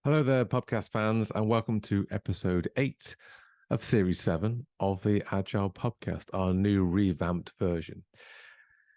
Hello there, Pubcast fans, and welcome to episode 8 of Series 7 of the Agile Pubcast, our new revamped version.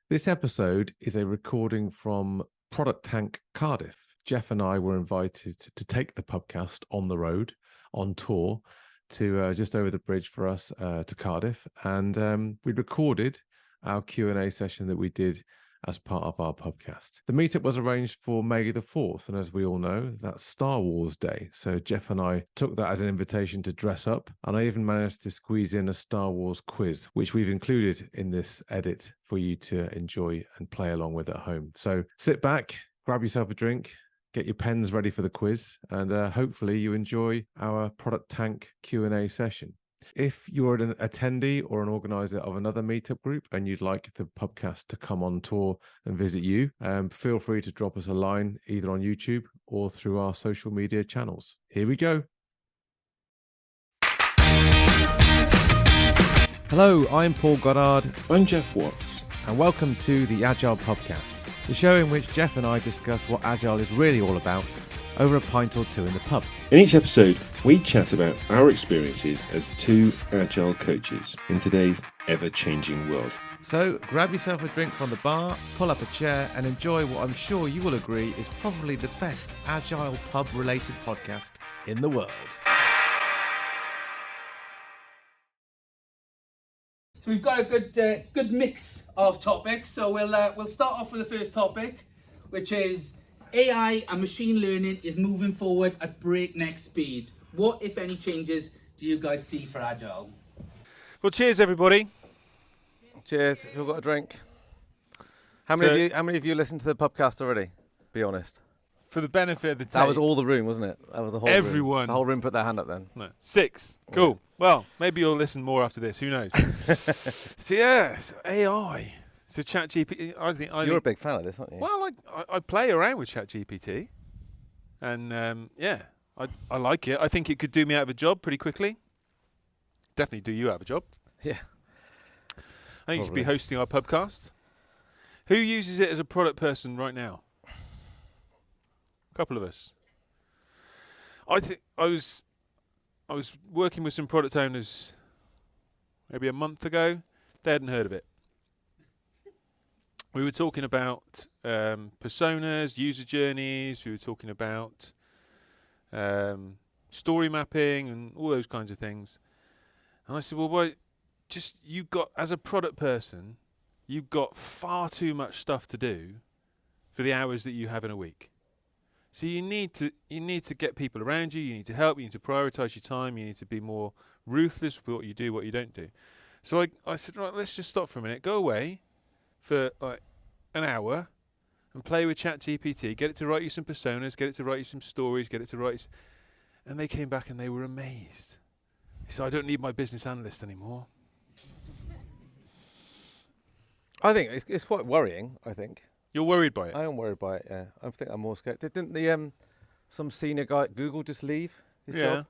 This episode is a recording from Product Tank Cardiff. Geoff and I were invited to take the Pubcast on the road, on tour, to just over the bridge for us to Cardiff, and we recorded our Q&A session that we did as part of our podcast. The meetup was arranged for May the 4th, and as we all know, that's Star Wars Day. So Geoff and I took that as an invitation to dress up, and I even managed to squeeze in a Star Wars quiz, which we've included in this edit for you to enjoy and play along with at home. So sit back, grab yourself a drink, get your pens ready for the quiz, and hopefully you enjoy our Product Tank Q&A session. If you're an attendee or an organizer of another meetup group and you'd like the podcast to come on tour and visit you, feel free to drop us a line either on YouTube or through our social media channels. Here we go. Hello, I'm Paul Goddard. I'm Geoff Watts. And welcome to the Agile Pubcast, the show in which Geoff and I discuss what Agile is really all about over a pint or two in the pub. In each episode, we chat about our experiences as two Agile coaches in today's ever-changing world. So grab yourself a drink from the bar, pull up a chair and enjoy what I'm sure you will agree is probably the best Agile pub-related podcast in the world. So we've got a good mix of topics. So we'll start off with the first topic, which is AI and machine learning is moving forward at breakneck speed. What, if any, changes do you guys see for Agile? Well, cheers, everybody. Cheers. If you've got a drink. How many of you listened to the podcast already? Be honest. For the benefit of the tape. That was all the room, wasn't it? That was the whole Everyone. room. The whole room put their hand up then. No. 6. Cool. Yeah. Well, maybe you'll listen more after this. Who knows? So AI. So ChatGPT. You're a big fan of this, aren't you? Well, I play around with ChatGPT, and I like it. I think it could do me out of a job pretty quickly. Definitely do you out of a job. Yeah. I think you should be hosting our pubcast. Who uses it as a product person right now? A couple of us. I think I was working with some product owners maybe a month ago. They hadn't heard of it. We were talking about personas, user journeys. We were talking about story mapping and all those kinds of things. And I said, well, as a product person, you've got far too much stuff to do for the hours that you have in a week. So you need to get people around you. You need to help. You need to prioritize your time. You need to be more ruthless with what you do, what you don't do. So I said, right, let's just stop for a minute. Go away for like an hour and play with ChatGPT. Get it to write you some personas. Get it to write you some stories. Get it to write. And they came back and they were amazed. So I don't need my business analyst anymore. I think it's quite worrying, I think. You're worried by it? I am worried by it, yeah. I think I'm more scared. Didn't the some senior guy at Google just leave his job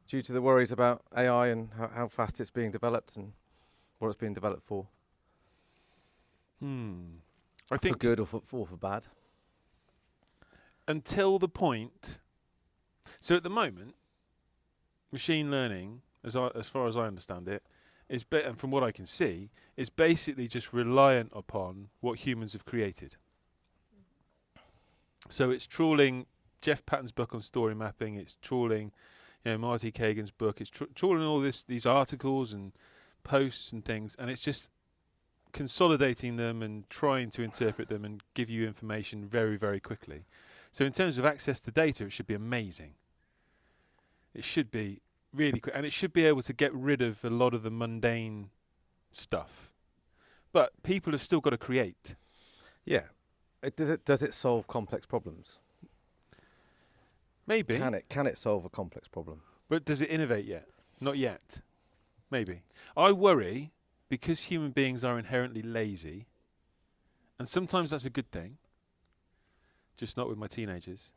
due to the worries about AI and how fast it's being developed and what it's being developed for? I think for good or for bad. Until the point. So at the moment, machine learning, as far as I understand it, and from what I can see, is basically just reliant upon what humans have created. So it's trawling Jeff Patton's book on story mapping. It's trawling, Marty Kagan's book. It's trawling all these articles and posts and things, and it's just consolidating them and trying to interpret them and give you information very, very quickly. So in terms of access to data, it should be amazing. It should be really quick, and it should be able to get rid of a lot of the mundane stuff. But people have still got to create. Yeah. Does it solve complex problems? Maybe. Can it solve a complex problem? But does it innovate yet? Not yet. Maybe. I worry, because human beings are inherently lazy, and sometimes that's a good thing, just not with my teenagers.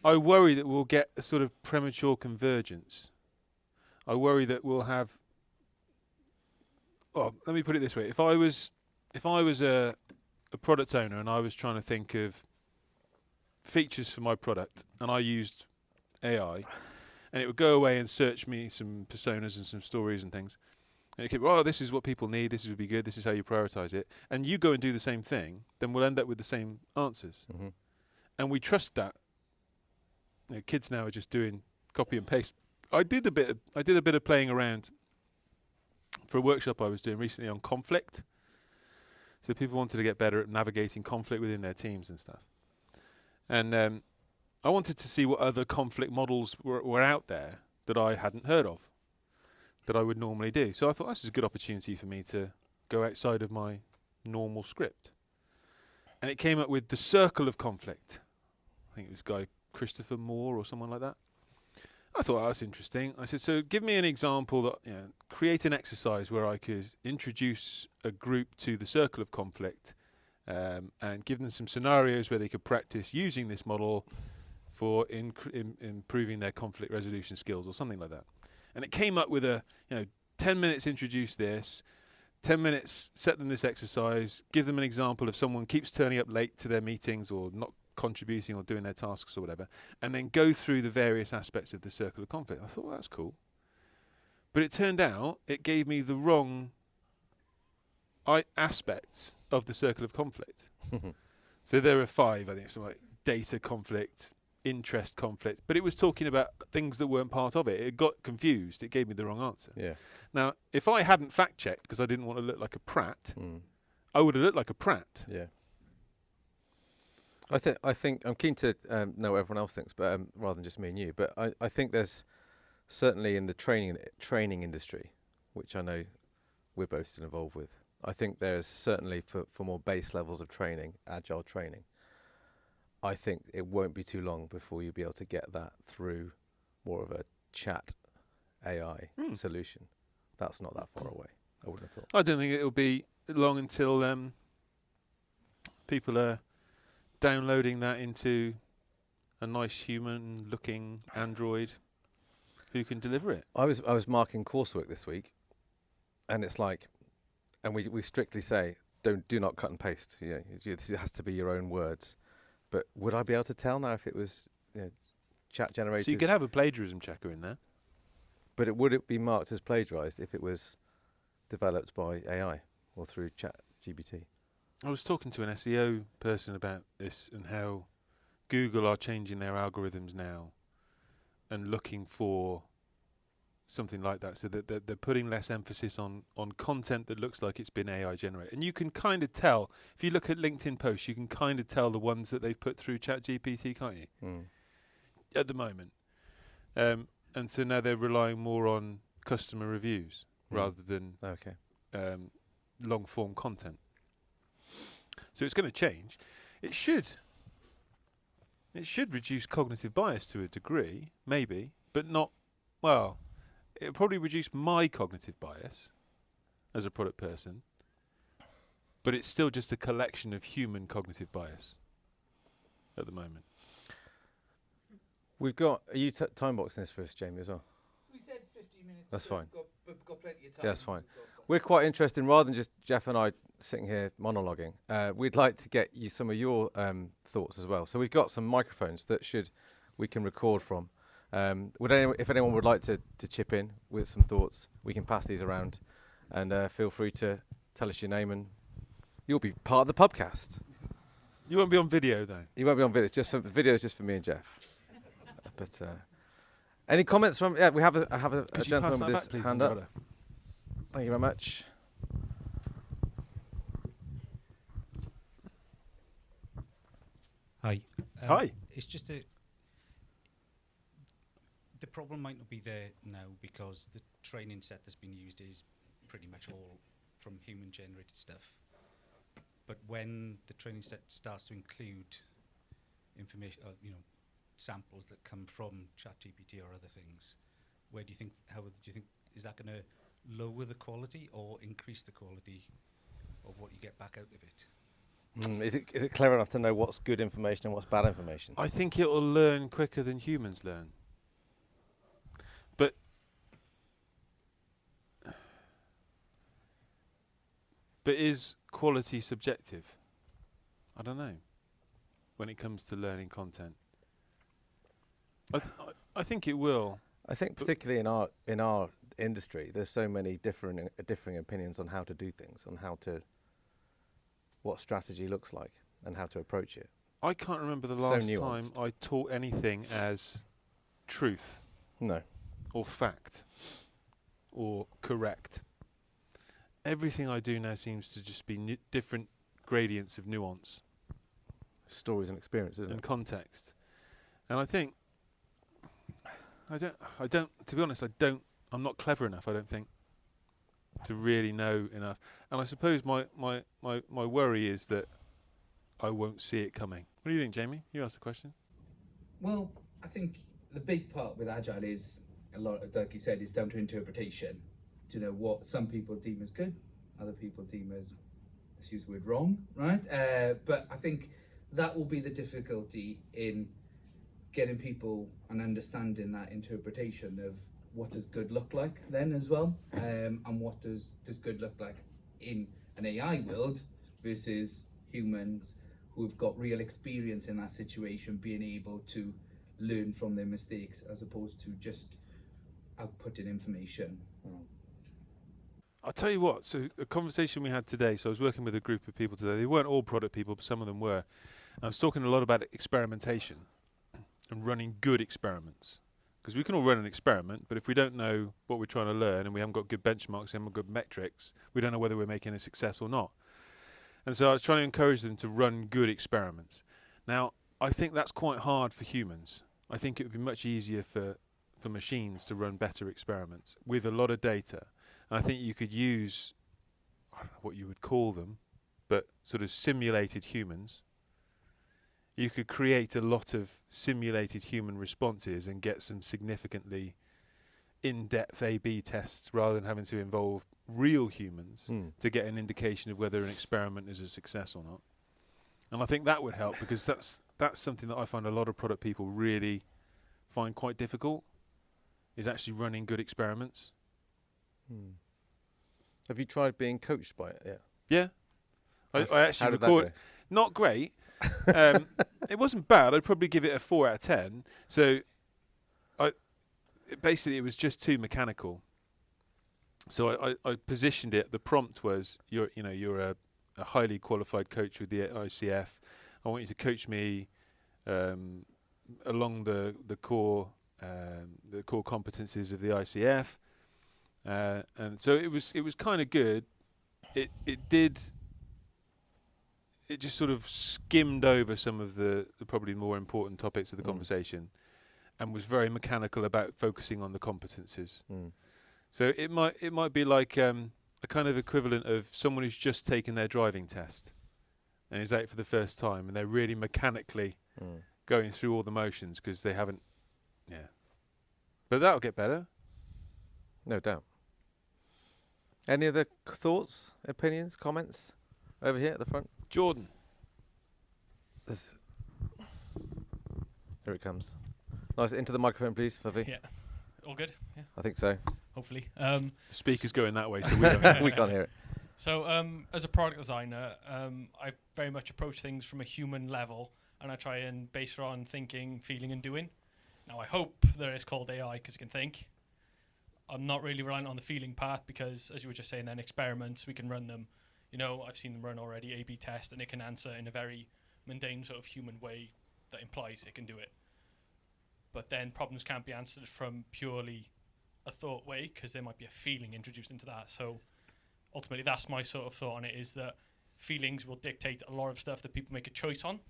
I worry that we'll get a sort of premature convergence. I worry that we'll have. Well, let me put it this way: if I was a product owner and I was trying to think of features for my product, and I used AI, and it would go away and search me some personas and some stories and things. And it could, oh, this is what people need, this would be good, this is how you prioritize it. And you go and do the same thing, then we'll end up with the same answers. Mm-hmm. And we trust that. You know, kids now are just doing copy and paste. I did a bit of playing around for a workshop I was doing recently on conflict. So people wanted to get better at navigating conflict within their teams and stuff. And I wanted to see what other conflict models were out there that I hadn't heard of, that I would normally do. So I thought this is a good opportunity for me to go outside of my normal script. And it came up with the circle of conflict. I think it was guy Christopher Moore or someone like that. I thought, that's interesting. I said, so give me an example that, create an exercise where I could introduce a group to the circle of conflict and give them some scenarios where they could practice using this model for improving their conflict resolution skills or something like that. And it came up with 10 minutes introduce this, 10 minutes set them this exercise, give them an example of someone keeps turning up late to their meetings or not contributing or doing their tasks or whatever, and then go through the various aspects of the circle of conflict. I thought, well, that's cool. But it turned out it gave me the wrong aspects of the circle of conflict. So there are 5, I think, something like data conflict, interest conflict, but it was talking about things that weren't part of it. It got confused. It gave me the wrong answer. Yeah. Now, if I hadn't fact-checked because I didn't want to look like a prat, I would have looked like a prat. Yeah. I think I'm keen to know what everyone else thinks, but rather than just me and you. But I think there's certainly in the training industry, which I know we're both still involved with. I think there's certainly for more base levels of training, agile training. I think it won't be too long before you'll be able to get that through more of a chat AI solution. That's not that far away, I wouldn't have thought. I don't think it'll be long until people are downloading that into a nice human-looking Android who can deliver it. I was marking coursework this week, and it's like, and we strictly say do not cut and paste. This has to be your own words. But would I be able to tell now if it was chat generated? So you could have a plagiarism checker in there. But would it be marked as plagiarized if it was developed by AI or through chat GPT? I was talking to an SEO person about this and how Google are changing their algorithms now and looking for something like that, so that they're putting less emphasis on content that looks like it's been AI generated. And you can kind of tell, if you look at LinkedIn posts, you can kind of tell the ones that they've put through ChatGPT, can't you? At the moment. And so now they're relying more on customer reviews rather than long-form content. So it's going to change. It should reduce cognitive bias to a degree, maybe, but not, well, it'll probably reduce my cognitive bias as a product person, but it's still just a collection of human cognitive bias at the moment. We've got, are you time boxing this for us, Jamie, as well? We said 15 minutes. That's fine. We've got plenty of time. Yeah, that's fine. We're quite interested, rather than just Geoff and I sitting here monologuing, we'd like to get you some of your thoughts as well. So we've got some microphones that we can record from. If anyone would like to chip in with some thoughts, we can pass these around, and feel free to tell us your name, and you'll be part of the Pubcast. You won't be on video, though. You won't be on video. Videos just for me and Geoff. But any comments from? Yeah, we have a gentleman with his hand up. Thank you very much. Hi. Hi. It's just the problem might not be there now because the training set that's been used is pretty much all from human-generated stuff. But when the training set starts to include information, samples that come from ChatGPT or other things, how do you think is that going to lower the quality or increase the quality of what you get back out of it? Is it clever enough to know what's good information and what's bad information? I think it will learn quicker than humans learn. But is quality subjective? I don't know. When it comes to learning content, I think it will. I think particularly in our industry, there's so many differing opinions on how to do things, on what strategy looks like, and how to approach it. I can't remember the So last time nuanced. I taught anything as truth No. or fact or correct. Everything I do now seems to just be different gradients of nuance Stories and experience, isn't and it? context. And I think I don't to be honest, I'm not clever enough, I don't think, to really know enough. And I suppose my worry is that I won't see it coming. What do you think, Jamie? You asked the question. Well, I think the big part with Agile is a lot of, like you said, is down to interpretation. You know, what some people deem as good, other people deem as, let's use the word, wrong, right? But I think that will be the difficulty in getting people and understanding that interpretation of what does good look like then as well, and what does good look like in an AI world versus humans who've got real experience in that situation, being able to learn from their mistakes as opposed to just outputting information. I'll tell you what, so a conversation we had today, so I was working with a group of people today. They weren't all product people, but some of them were. And I was talking a lot about experimentation and running good experiments. Because we can all run an experiment, but if we don't know what we're trying to learn and we haven't got good benchmarks and good metrics, we don't know whether we're making a success or not. And so I was trying to encourage them to run good experiments. Now, I think that's quite hard for humans. I think it would be much easier for machines to run better experiments with a lot of data. And I think you could use, I don't know what you would call them, but sort of simulated humans. You could create a lot of simulated human responses and get some significantly in-depth A/B tests rather than having to involve real humans to get an indication of whether an experiment is a success or not. And I think that would help because that's something that I find a lot of product people really find quite difficult, is actually running good experiments. Have you tried being coached by it yet? Yeah. I actually how did that record. go? Not great. It wasn't bad. I'd probably give it a 4 out of 10. So basically it was just too mechanical. So I positioned it. The prompt was you're a highly qualified coach with the ICF. I want you to coach me along the core competencies of the ICF. And so it was kind of good. It just sort of skimmed over some of the probably more important topics of the conversation, and was very mechanical about focusing on the competencies. So it might be like a kind of equivalent of someone who's just taken their driving test and is out for the first time, and they're really mechanically going through all the motions because they haven't. Yeah, but that'll get better. No doubt. Any other thoughts, opinions, comments over here at the front? Jordan. Here it comes. Nice, into the microphone, please, Sophie. Yeah. All good? Yeah, I think so. hopefully. The speaker's going that way, so we don't. We can't hear it. So, as a product designer, I very much approach things from a human level, and I try and base it on thinking, feeling, and doing. Now, I hope that it's called AI because it can think. I'm not really relying on the feeling part because, as you were just saying, then experiments, we can run them. You know, I've seen them run already, A/B test, and it can answer in a very mundane sort of human way that implies it can do it. But then problems can't be answered from purely a thought way because there might be a feeling introduced into that. So ultimately, that's my sort of thought on it, is that feelings will dictate a lot of stuff that people make a choice on.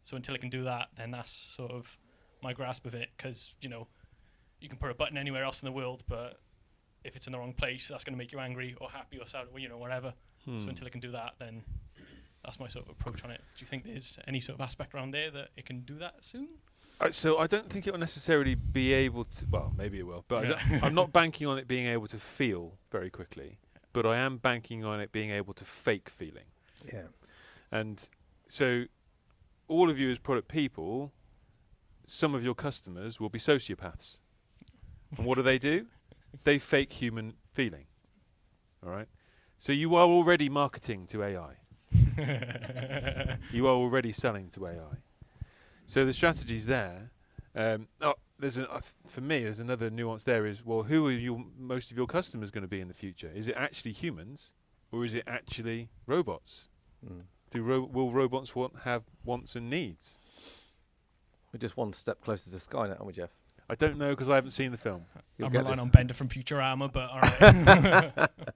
So until it can do that, then that's sort of my grasp of it, because, you know, you can put a button anywhere else in the world, but if it's in the wrong place, that's going to make you angry or happy or sad or, you know, whatever. So until it can do that, then that's my sort of approach on it. Do you think there's any sort of aspect around there that it can do that soon? So I don't think it will necessarily be able to. Well, maybe it will, but I'm not banking on it being able to feel very quickly. But I am banking on it being able to fake feeling. Yeah. And so, all of you as product people, some of your customers will be sociopaths. And what do? They fake human feeling. All right. So you are already marketing to AI. You are already selling to AI. So the strategy's there, For me, there's another nuance there. Is well, who are most of your customers going to be in the future? Is it actually humans, or is it actually robots? Will robots have wants and needs? We're just one step closer to Skynet, aren't we, Jeff? I don't know because I haven't seen the film. You'll I'm get relying this on Bender from Futurama, but all right.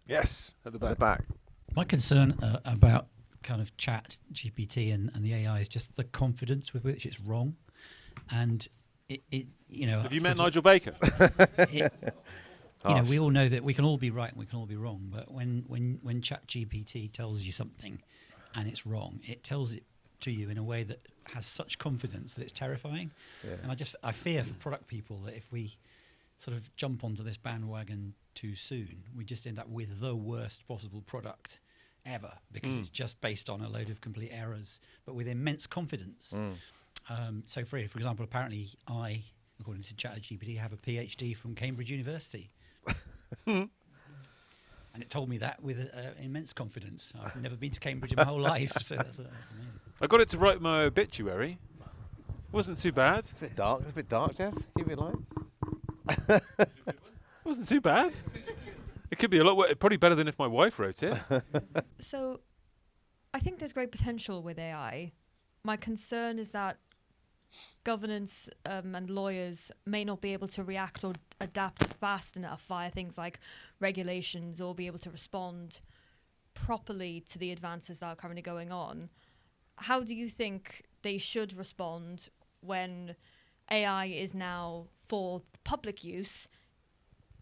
Yes, at the at back. the back. My concern about kind of chat GPT and the AI is just the confidence with which it's wrong. And it you know. Have you met Nigel Baker? You know, we all know that we can all be right and we can all be wrong. But when chat GPT tells you something and it's wrong, it tells it to you in a way that has such confidence that it's terrifying. Yeah. And I fear for product people that if we sort of jump onto this bandwagon too soon, we just end up with the worst possible product ever, because it's just based on a load of complete errors, but with immense confidence. So for example, apparently I, according to ChatGPT, have a PhD from Cambridge University. And it told me that with immense confidence. I've never been to Cambridge in my whole life, so that's amazing. I got it to write my obituary. Wasn't too bad. It's a bit dark. It's a bit dark, Jeff. Keep it light. Wasn't too bad. It could be a lot probably better than if my wife wrote it. So I think there's great potential with AI. My concern is that governance and lawyers may not be able to react or adapt fast enough via things like regulations, or be able to respond properly to the advances that are currently going on. How do you think they should respond when AI is now for public use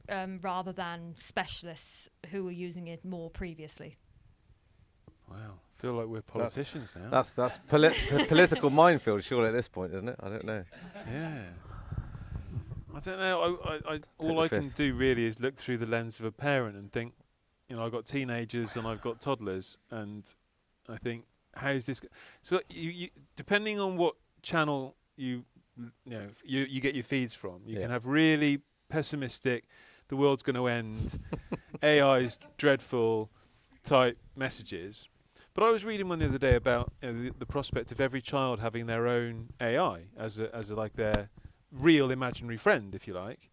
rather than specialists who were using it more previously? Wow, feel like we're politicians now. That's political minefield, surely, at this point, isn't it? I don't know. Yeah. I don't know. All I can do really is look through the lens of a parent and think, I've got teenagers and I've got toddlers, and I think, how's this? So you depending on what channel you get your feeds from, you can have really pessimistic, the world's going to end, AI's dreadful type messages. But I was reading one the other day about the prospect of every child having their own AI as a like their real imaginary friend, if you like,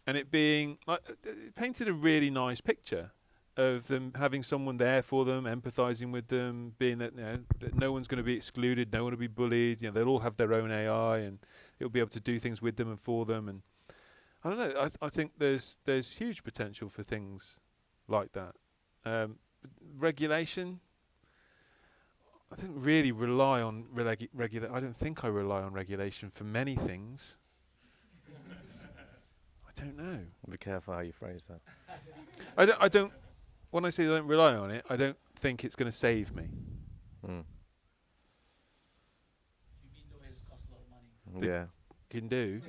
and it being like, it painted a really nice picture of them having someone there for them, empathizing with them, being that, that no one's going to be excluded, no one will be bullied. They'll all have their own AI, and it'll be able to do things with them and for them. And I don't know. I think there's huge potential for things like that. Regulation. I don't really rely on regulation. I don't think I rely on regulation for many things. I don't know. Be careful how you phrase that. I don't. When I say I don't rely on it, I don't think it's going to save me. Yeah. Can do.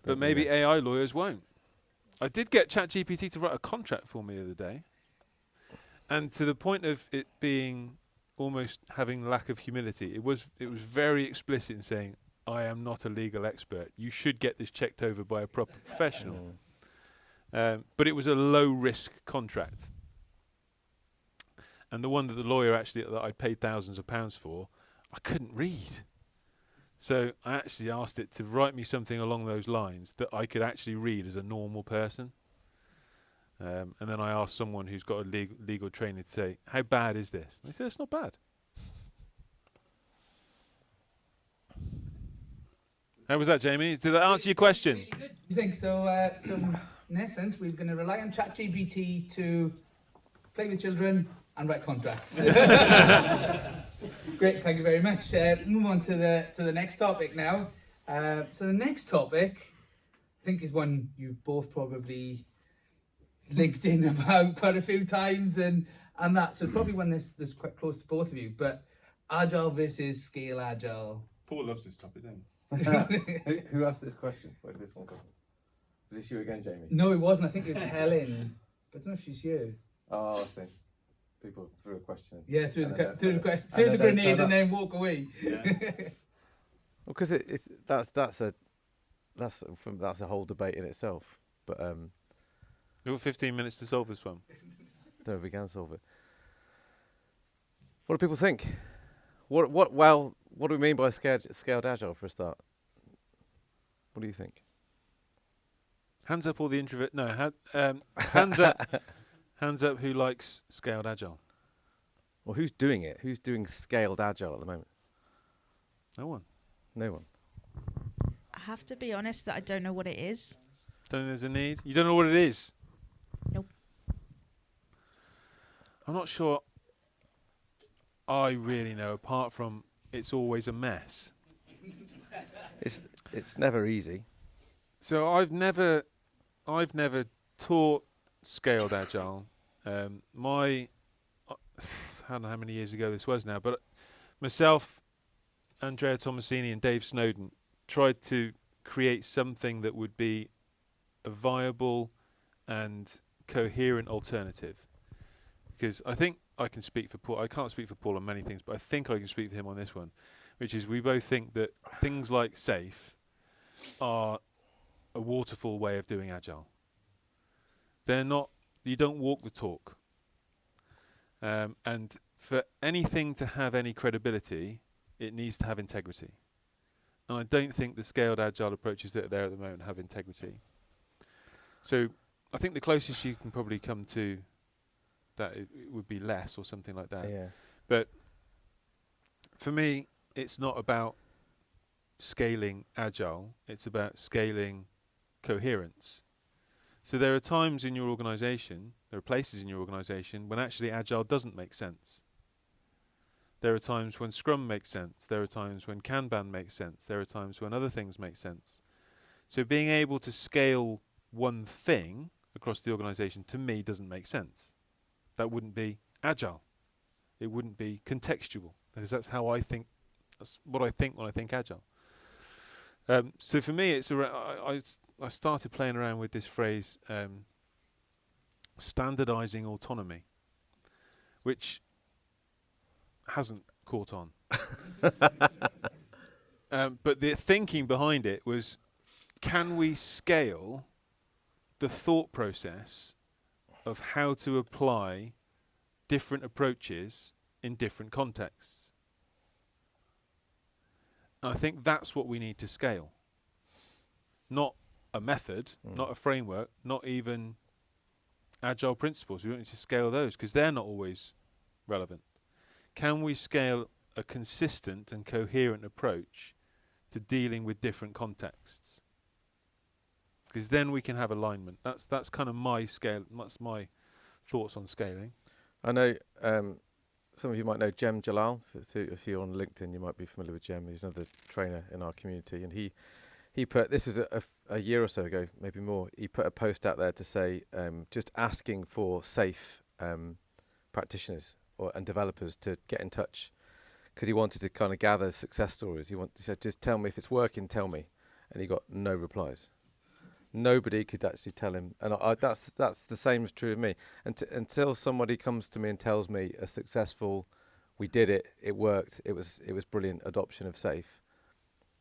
But maybe AI lawyers won't. I did get ChatGPT to write a contract for me the other day, and to the point of it being almost having lack of humility, it was very explicit in saying, I am not a legal expert. You should get this checked over by a proper professional. But it was a low-risk contract. And the one that the lawyer that I paid thousands of pounds for, I couldn't read. So I actually asked it to write me something along those lines that I could actually read as a normal person. And then I asked someone who's got a legal training to say, how bad is this? And they said, it's not bad. How was that, Jamie? Did that answer your question? Really good. You think so? In essence, we're going to rely on ChatGPT to play with children and write contracts. Great, thank you very much. Move on to the next topic now. So the next topic, I think, is one you've both probably linked in about quite a few times, and that. So probably one that's quite close to both of you. But Agile versus Scale Agile. Paul loves this topic, don't he? Who asked this question? Where did this one come from? Was this you again, Jamie? No, it wasn't. I think it was Helen. But I don't know if she's you. Oh, I see. People threw a question. Yeah, threw the grenade and then walk away. Yeah. Well, because that's a whole debate in itself. But You've got 15 minutes to solve this one. don't know if we can solve it. What do people think? What do we mean by scaled agile for a start? What do you think? Hands up all the introvert. No, hands up. Hands up who likes scaled agile. Well, who's doing it? Who's doing scaled agile at the moment? No one. No one. I have to be honest that I don't know what it is. Don't think there's a need. You don't know what it is? Nope. I'm not sure I really know, apart from it's always a mess. It's never easy. So I've never taught scaled agile. I don't know how many years ago this was now, but myself, Andrea Tomasini and Dave Snowden tried to create something that would be a viable and coherent alternative. Because I think I can speak for Paul. I can't speak for Paul on many things, but I think I can speak for him on this one, which is we both think that things like SAFe are a waterfall way of doing agile. They're not, you don't walk the talk. And for anything to have any credibility, it needs to have integrity. And I don't think the scaled agile approaches that are there at the moment have integrity. So I think the closest you can probably come to that it would be less or something like that. Yeah. But for me, it's not about scaling agile, it's about scaling coherence. So there are times in your organization, there are places in your organization when actually agile doesn't make sense. There are times when Scrum makes sense. There are times when Kanban makes sense. There are times when other things make sense. So being able to scale one thing across the organization, to me, doesn't make sense. That wouldn't be agile. It wouldn't be contextual, because that's how I think. That's what I think when I think agile. So for me, it's I started playing around with this phrase, standardizing autonomy, which hasn't caught on. But the thinking behind it was, can we scale the thought process of how to apply different approaches in different contexts? And I think that's what we need to scale. Not a method, not a framework, not even agile principles. We don't need to scale those because they're not always relevant. Can we scale a consistent and coherent approach to dealing with different contexts? Because then we can have alignment. That's kind of my scale. That's my thoughts on scaling. I know some of you might know Jem Jalal. So if you're on LinkedIn, you might be familiar with Jem. He's another trainer in our community, and he put, this was a year or so ago, maybe more. He put a post out there to say just asking for safe practitioners and developers to get in touch, because he wanted to kind of gather success stories. He said, just tell me if it's working, tell me. And he got no replies. Nobody could actually tell him, and that's the same is true of me. Until somebody comes to me and tells me a successful, we did it, it worked, it was brilliant adoption of SAFe,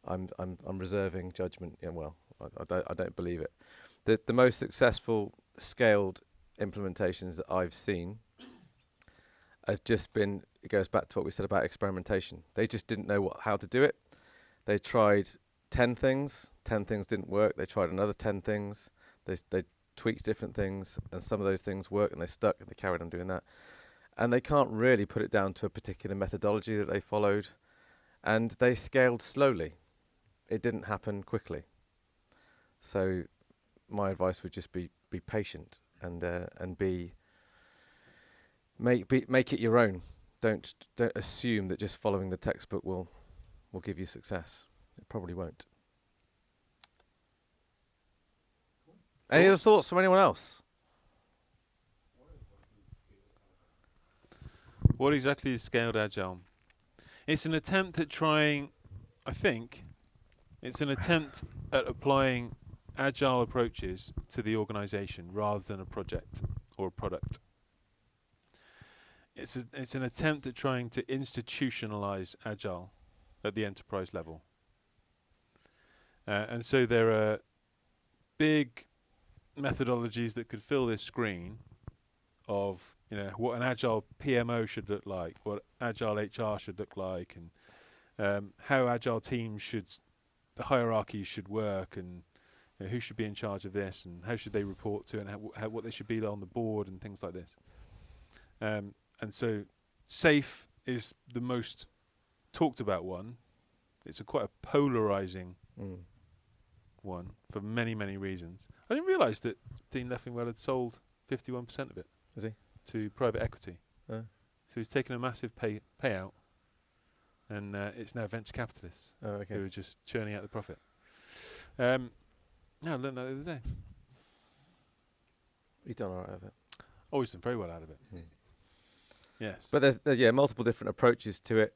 I'm reserving judgment. Yeah, well, I don't believe it. The most successful scaled implementations that I've seen have just been, it goes back to what we said about experimentation. They just didn't know how to do it. They tried 10 things didn't work. They tried another 10 things. They tweaked different things, and some of those things worked and they stuck and they carried on doing that. And they can't really put it down to a particular methodology that they followed. And they scaled slowly. It didn't happen quickly. So my advice would just be patient and make it your own. Don't assume that just following the textbook will give you success. It probably won't. Any other thoughts from anyone else? What exactly is scaled agile? It's an attempt at trying, I think, it's an attempt at applying agile approaches to the organization rather than a project or a product. It's an attempt at trying to institutionalize agile at the enterprise level. And so there are big methodologies that could fill this screen of, what an agile PMO should look like, what agile HR should look like, and how agile teams should the hierarchy should work, and who should be in charge of this, and how should they report to, and what they should be on the board, and things like this. And so safe is the most talked about one. It's quite a polarizing one for many, many reasons. I didn't realise that Dean Leffingwell had sold 51% of it. Is he? To private equity. Oh. So he's taken a massive payout, and it's now venture capitalists who are just churning out the profit. I learned that the other day. He's done all right with it. Oh, he's done very well out of it. Yes. But there's multiple different approaches to it,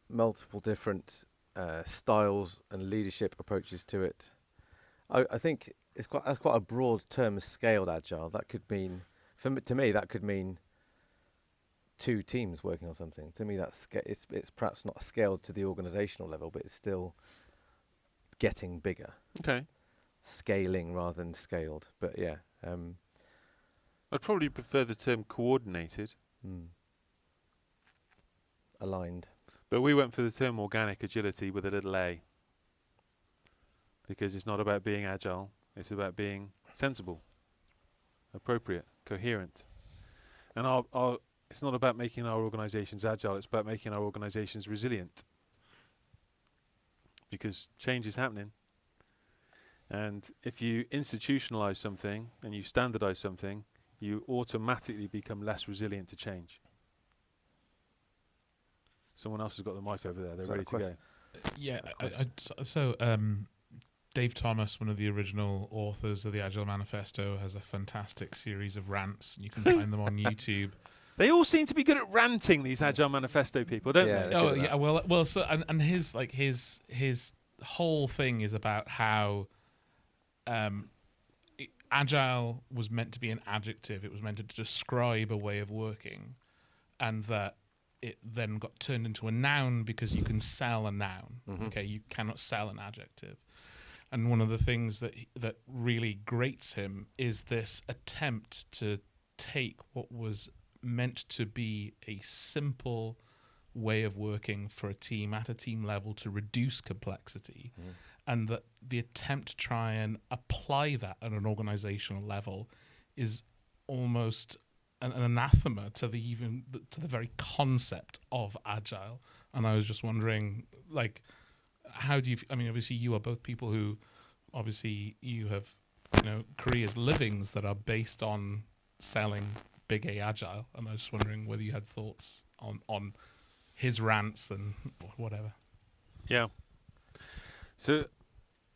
multiple different styles and leadership approaches to it. I think that's quite a broad term, scaled agile. That could mean, to me, that could mean 2 teams working on something. To me, it's perhaps not scaled to the organizational level, but it's still getting bigger. Okay. Scaling rather than scaled. But yeah. I'd probably prefer the term coordinated. Aligned. But we went for the term organic agility with a little a. Because it's not about being agile. It's about being sensible, appropriate, coherent. And it's not about making our organizations agile. It's about making our organizations resilient. Because change is happening. And if you institutionalize something and you standardize something, you automatically become less resilient to change. Someone else has got the mic over there. They're ready to go. Yeah. Dave Thomas, one of the original authors of the Agile Manifesto, has a fantastic series of rants. You can find them on YouTube. They all seem to be good at ranting, these Agile Manifesto people, don't they? Oh yeah. Well. So and his whole thing is about how Agile was meant to be an adjective. It was meant to describe a way of working, and that it then got turned into a noun because you can sell a noun. Okay, you cannot sell an adjective. And one of the things that really grates him is this attempt to take what was meant to be a simple way of working for a team at a team level to reduce complexity, and that the attempt to try and apply that at an organizational level is almost an anathema to the very concept of agile. And I was just wondering, like, how do you? Obviously, you are both people who, obviously, you have, careers, livings that are based on selling big A agile. And I was just wondering whether you had thoughts on his rants and whatever. Yeah. So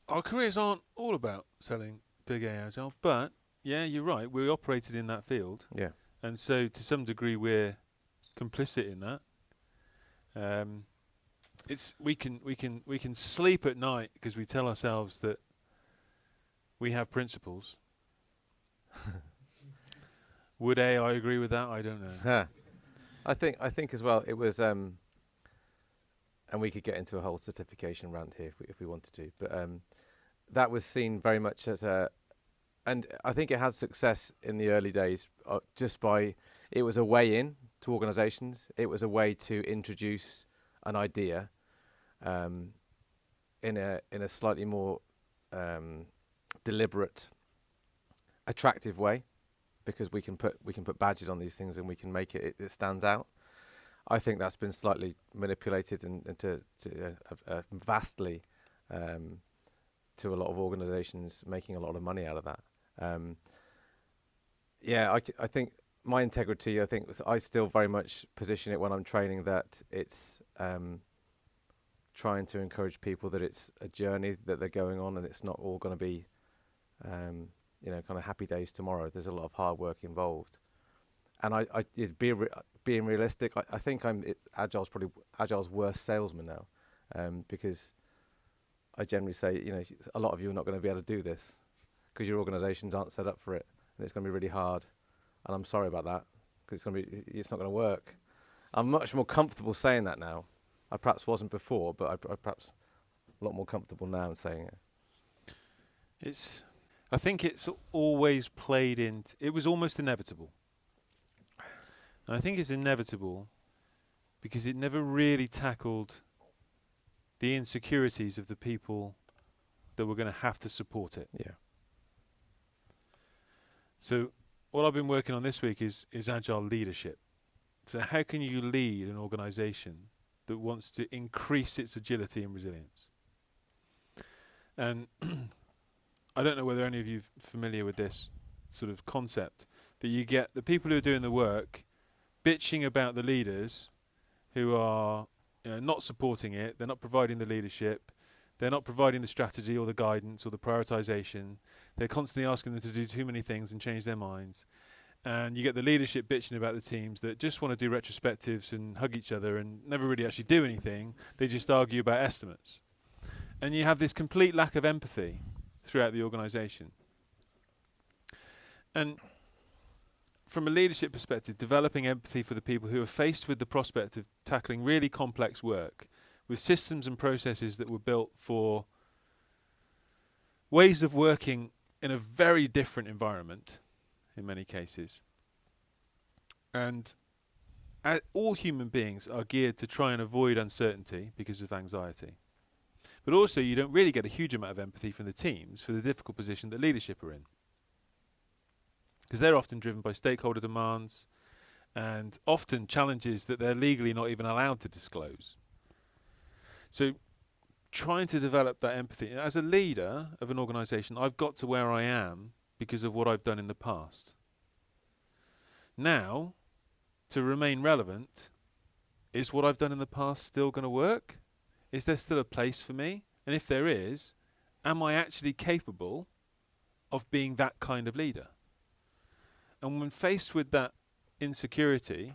our careers aren't all about selling big A agile, but yeah, you're right. We operated in that field. Yeah. And so to some degree we're complicit in that. We can sleep at night because we tell ourselves that we have principles. Would AI agree with that? I don't know. I think as well it was, and we could get into a whole certification rant here if we wanted to, but that was seen very much as and I think it had success in the early days just by, it was a way in to organizations. It was a way to introduce an idea in a slightly more deliberate, attractive way, because we can put badges on these things and we can make it stands out. I think that's been slightly manipulated and to vastly to a lot of organizations making a lot of money out of that. I think my integrity, I still very much position it when I'm training that it's trying to encourage people that it's a journey that they're going on, and it's not all going to be kind of happy days tomorrow. There's a lot of hard work involved, and being realistic, I think Agile's worst salesman now, because I generally say, a lot of you are not going to be able to do this because your organizations aren't set up for it, and it's going to be really hard. And I'm sorry about that, because it's not going to work. I'm much more comfortable saying that now. I perhaps wasn't before, but I perhaps a lot more comfortable now in saying it. I think it's always played into. It was almost inevitable. And I think it's inevitable because it never really tackled the insecurities of the people that were going to have to support it. Yeah. So what I've been working on this week is agile leadership. So how can you lead an organization that wants to increase its agility and resilience? And I don't know whether any of you are familiar with this sort of concept, but you get the people who are doing the work bitching about the leaders who are not supporting it, they're not providing the leadership, they're not providing the strategy or the guidance or the prioritization, they're constantly asking them to do too many things and change their minds. And you get the leadership bitching about the teams that just want to do retrospectives and hug each other and never really actually do anything, they just argue about estimates. And you have this complete lack of empathy throughout the organization. And from a leadership perspective, developing empathy for the people who are faced with the prospect of tackling really complex work with systems and processes that were built for ways of working in a very different environment in many cases. And all human beings are geared to try and avoid uncertainty because of anxiety. But also you don't really get a huge amount of empathy from the teams for the difficult position that leadership are in. Because they're often driven by stakeholder demands and often challenges that they're legally not even allowed to disclose. So trying to develop that empathy. As a leader of an organization, I've got to where I am because of what I've done in the past. Now, to remain relevant, is what I've done in the past still going to work? Is there still a place for me? And if there is, am I actually capable of being that kind of leader? And when faced with that insecurity,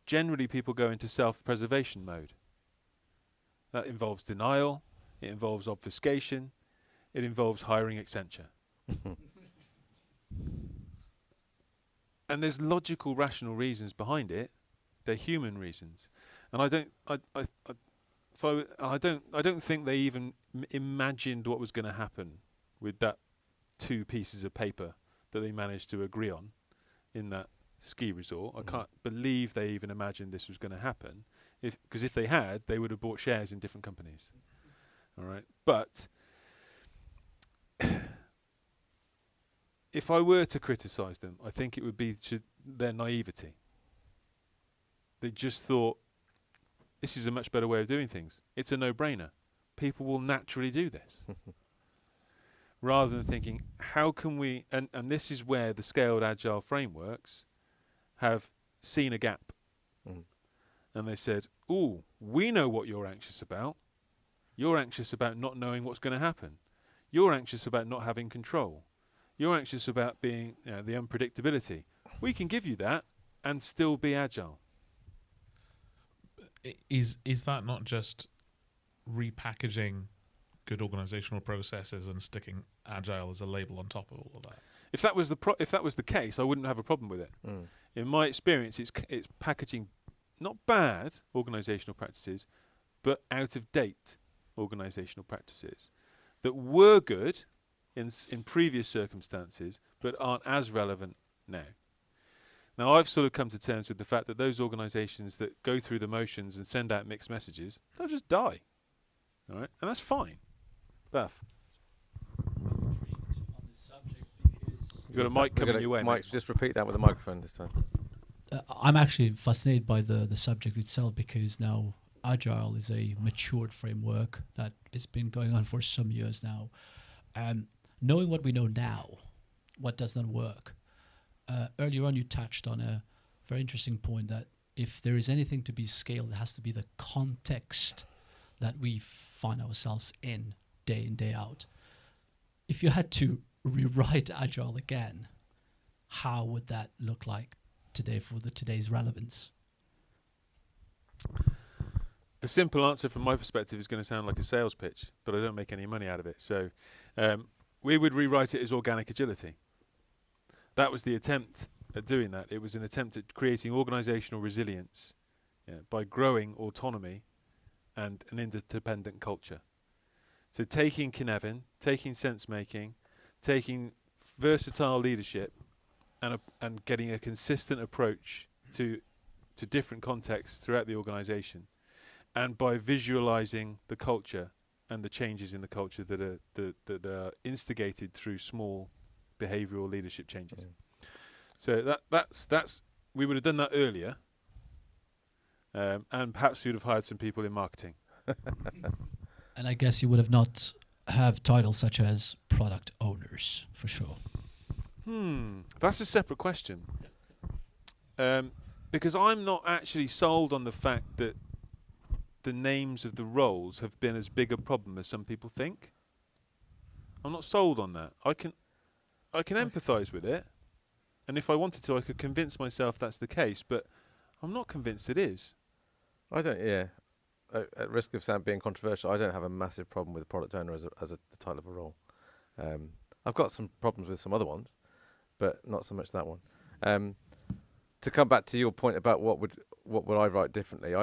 generally people go into self-preservation mode. That involves denial, it involves obfuscation, it involves hiring Accenture. And there's logical, rational reasons behind it. They're human reasons. And I don't think they even imagined what was going to happen with that 2 pieces of paper that they managed to agree on in that ski resort. I can't believe they even imagined this was going to happen. Because if they had, they would have bought shares in different companies. All right, but if I were to criticise them, I think it would be their naivety. They just thought, this is a much better way of doing things. It's a no-brainer. People will naturally do this. Rather than thinking, how can we... And this is where the scaled agile frameworks have seen a gap. And they said, ooh, we know what you're anxious about. You're anxious about not knowing what's going to happen. You're anxious about not having control. You're anxious about being the unpredictability. We can give you that and still be agile. Is that not just repackaging good organizational processes and sticking agile as a label on top of all of that? If that was the case, I wouldn't have a problem with it. In my experience, it's packaging not bad organizational practices, but out of date organizational practices that were good in previous circumstances, but aren't as relevant now. Now, I've sort of come to terms with the fact that those organizations that go through the motions and send out mixed messages, they'll just die. All right? And that's fine. Beth. You've got a mic coming your way. Mike, just repeat that with the microphone this time. I'm actually fascinated by the subject itself because now Agile is a matured framework that has been going on for some years now. And knowing what we know now, what does not work? Earlier on, you touched on a very interesting point that if there is anything to be scaled, it has to be the context that we find ourselves in day out. If you had to rewrite Agile again, how would that look like today for today's relevance? The simple answer from my perspective is going to sound like a sales pitch, but I don't make any money out of it. So we would rewrite it as organic agility. That was the attempt at doing that. It was an attempt at creating organizational resilience by growing autonomy and an interdependent culture. So taking Kinevin, taking sense making, taking versatile leadership and getting a consistent approach to different contexts throughout the organization, and by visualizing the culture and the changes in the culture that are instigated through small behavioral leadership changes. So that's we would have done that earlier, and perhaps we'd have hired some people in marketing. And I guess you would have not have titles such as product owners, for sure. That's a separate question. Because I'm not actually sold on the fact that the names of the roles have been as big a problem as some people think. I'm not sold on that. I can empathise with it, and if I wanted to, I could convince myself that's the case, but I'm not convinced it is. I don't. Yeah. At risk of being controversial, I don't have a massive problem with product owner as the title of a role. I've got some problems with some other ones, but not so much that one. To come back to your point about what would I write differently,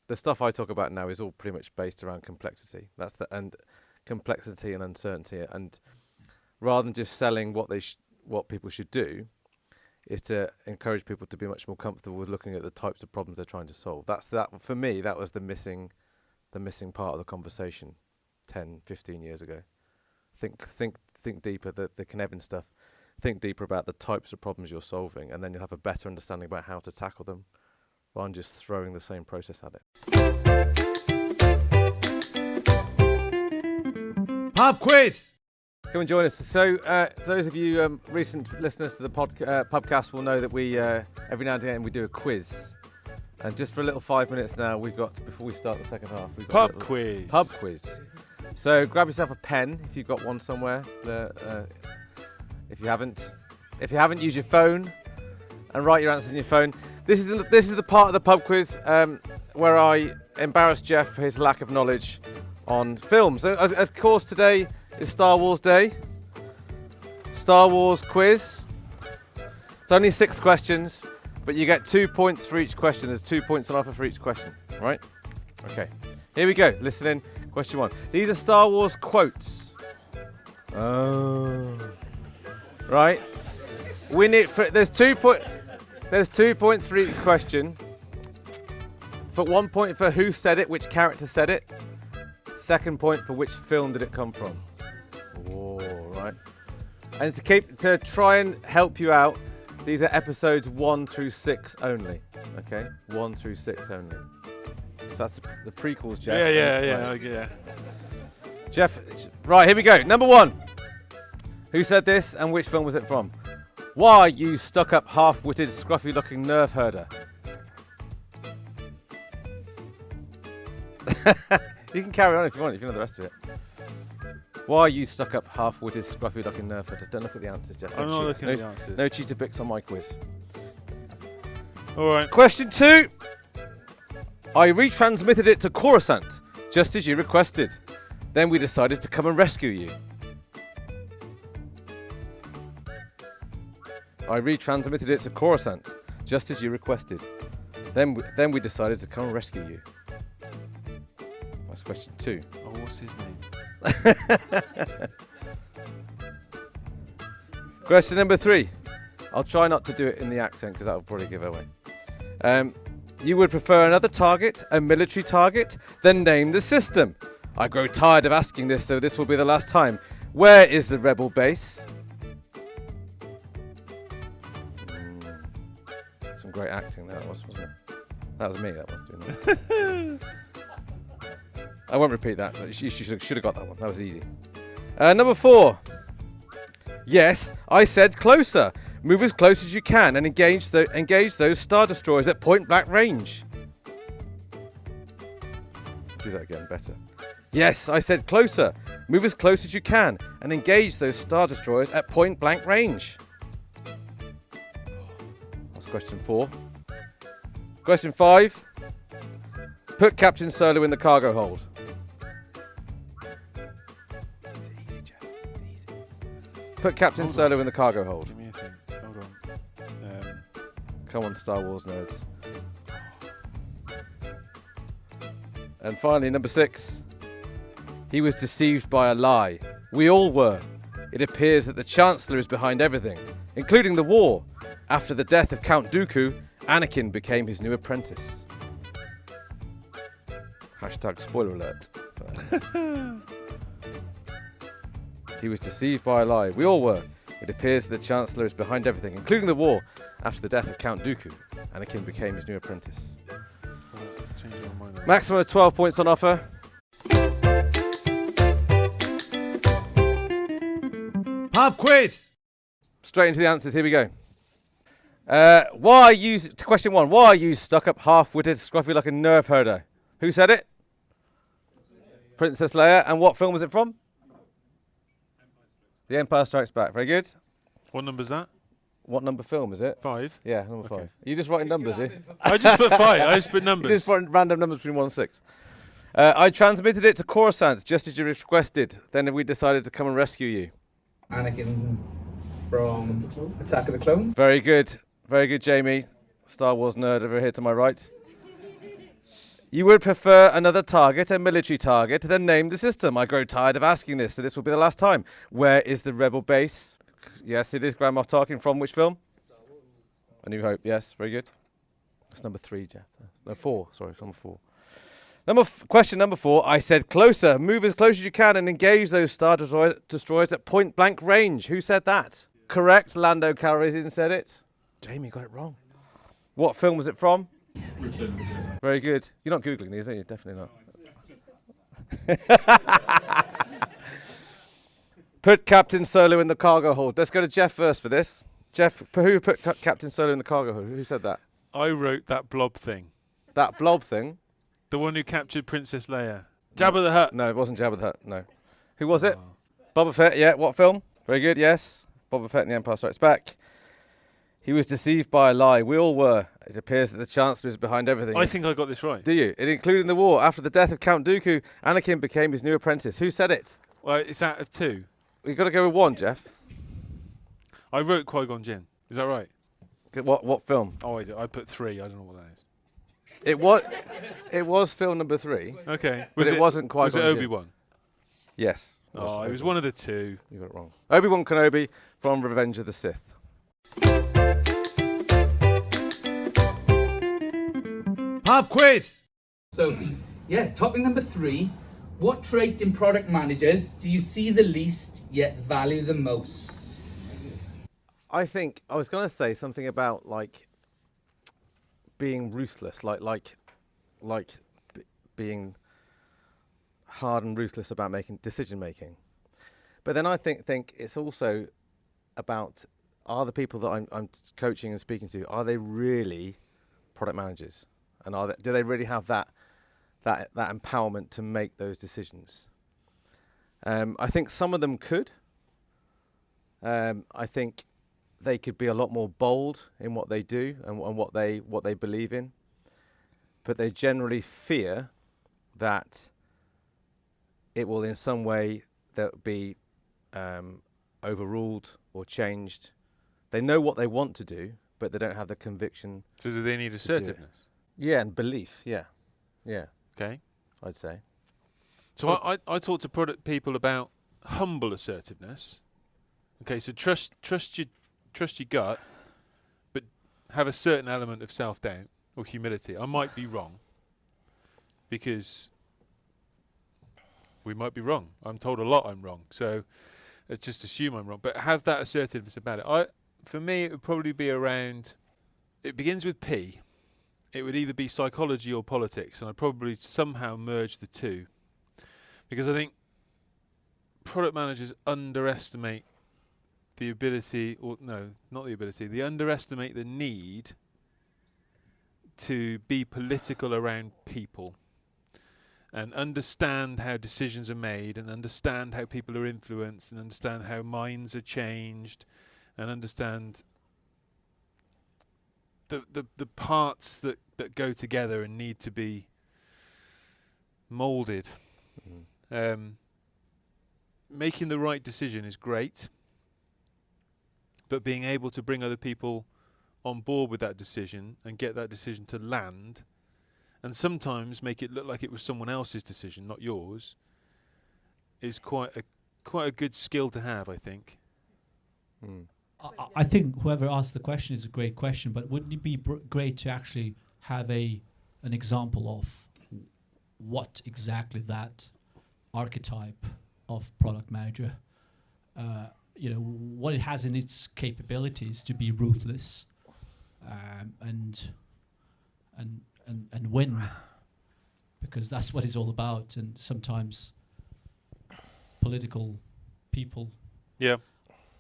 the stuff I talk about now is all pretty much based around complexity. And complexity and uncertainty, and rather than just selling what people should do, is to encourage people to be much more comfortable with looking at the types of problems they're trying to solve. For me, that was the missing part of the conversation 10, 15 years ago. Think deeper, the Knevin stuff. Think deeper about the types of problems you're solving, and then you'll have a better understanding about how to tackle them, rather than just throwing the same process at it. Pub quiz! Come and join us. So, those of you recent listeners to the Pubcast will know that we every now and again we do a quiz. And just for a little 5 minutes now, before we start the second half, we've got Pub quiz. Pub quiz. So grab yourself a pen if you've got one somewhere. If you haven't, use your phone and write your answers in your phone. This is the part of the pub quiz where I embarrass Geoff for his lack of knowledge on films. So, of course, today is Star Wars Day. Star Wars quiz. It's only 6 questions, but you get 2 points for each question. There's 2 points on offer for each question, right? Okay, here we go. Listen in. Question 1. These are Star Wars quotes. Oh. Right. There's 2 points for each question. For 1 point for who said it, which character said it. 2nd point for which film did it come from. Oh, right. And to try and help you out, these are episodes 1 through 6 only. Okay, 1 through 6 only. So that's the prequels, Geoff. Yeah. Geoff, right, here we go. Number 1. Who said this and which film was it from? Why, you stuck-up, half-witted, scruffy-looking nerve herder? You can carry on if you want, if you know the rest of it. Why, you stuck-up, half-witted, scruffy-looking nerve herder? Don't look at the answers, Geoff. I'm not looking at the answers. No cheater bits on my quiz. All right. Question 2. I retransmitted it to Coruscant, just as you requested. Then we decided to come and rescue you. I retransmitted it to Coruscant, just as you requested. Then we decided to come and rescue you. That's question 2. Oh, what's his name? Question number 3. I'll try not to do it in the accent because that will probably give away. You would prefer another target, a military target? Then name the system. I grow tired of asking this, so this will be the last time. Where is the rebel base? Some great acting there, wasn't it? That was me, that was doing that. I won't repeat that, but you should have got that one. That was easy. Number 4. Yes, I said closer. Move as close as you can and engage those Star Destroyers at point-blank range. Do that again, better. Yes, I said closer. Move as close as you can and engage those Star Destroyers at point-blank range. That's question 4. Question 5. Put Captain Solo in the cargo hold. It's easy, Geoff. It's easy. Put Captain Solo in the cargo hold. Give me a thing. Hold on. Come on, Star Wars nerds. And finally, number 6. He was deceived by a lie. We all were. It appears that the Chancellor is behind everything, including the war. After the death of Count Dooku, Anakin became his new apprentice. Hashtag spoiler alert. He was deceived by a lie. We all were. It appears that the Chancellor is behind everything, including the war. After the death of Count Dooku, Anakin became his new apprentice. Maximum of 12 points on offer. Pub quiz! Straight into the answers. Here we go. Why are you? Question 1. Why are you stuck up, half-witted, scruffy like a nerve herder? Who said it? Princess Leia. And what film was it from? The Empire Strikes Back. Very good. What number's that? What number film is it? 5. Yeah, number 5. Are you just writing numbers here? I just put 5. I just put numbers. You just put random numbers between 1 and 6. I transmitted it to Coruscant just as you requested. Then we decided to come and rescue you. Anakin from Attack of the Clones. Very good. Very good, Jamie. Star Wars nerd over here to my right. You would prefer another target, a military target, then name the system. I grow tired of asking this, so this will be the last time. Where is the rebel base? Yes, it is Grand Moff Tarkin. From which film? A New Hope. Yes, very good. That's number 3, Jeff. No, 4. Sorry, number 4. Question number 4. I said closer. Move as close as you can and engage those Star Destroyers at point blank range. Who said that? Correct. Lando Calrissian said it. Jamie got it wrong. What film was it from? Very good. You're not Googling these, are you? Definitely not. Put Captain Solo in the cargo hold. Let's go to Jeff first for this. Jeff, who put Captain Solo in the cargo hold? Who said that? I wrote that blob thing. That blob thing? The one who captured Princess Leia. Jabba the Hutt. No, it wasn't Jabba the Hutt, no. Who was it? Boba Fett, yeah. What film? Very good, yes. Boba Fett and the Empire Strikes Back. He was deceived by a lie. We all were. It appears that the Chancellor is behind everything. I think I got this right. Do you? It included the war. After the death of Count Dooku, Anakin became his new apprentice. Who said it? Well, it's out of 2. We've got to go with 1, Jeff. I wrote Qui-Gon Jinn. Is that right? What film? Oh, I put 3. I don't know what that is. It was film number 3. Okay. But it wasn't Qui-Gon Was it Jinn. Obi-Wan? Yes. Oh, it was one of the 2. You got it wrong. Obi-Wan Kenobi from Revenge of the Sith. Pub quiz! So, yeah, topic number 3. What trait in product managers do you see the least yet value the most? I think I was going to say something about like being ruthless, like being hard and ruthless about making decision making. But then I think it's also about, are the people that I'm coaching and speaking to, are they really product managers, and do they really have that empowerment to make those decisions? I think some of them could. I think they could be a lot more bold in what they do and what they believe in, but they generally fear that it will in some way be overruled or changed. They know what they want to do, but they don't have the conviction. So do they need assertiveness? Yeah, and belief. Yeah. Okay. I'd say. So I talk to product people about humble assertiveness. Okay, so trust your gut, but have a certain element of self-doubt or humility. I might be wrong, because we might be wrong. I'm told a lot I'm wrong, so just assume I'm wrong. But have that assertiveness about it. For me, it would probably be around. It begins with P. It would either be psychology or politics, and I'd probably somehow merge the two, because I think product managers underestimate the ability, or no, not the ability, they underestimate the need to be political around people and understand how decisions are made and understand how people are influenced and understand how minds are changed and understand the parts that go together and need to be moulded. Making the right decision is great, but being able to bring other people on board with that decision and get that decision to land, and sometimes make it look like it was someone else's decision, not yours, is quite a good skill to have, I think. I think whoever asked the question is a great question, but wouldn't it be great to actually have an example of what exactly that archetype of product manager, what it has in its capabilities to be ruthless, and win, because that's what it's all about. And sometimes political people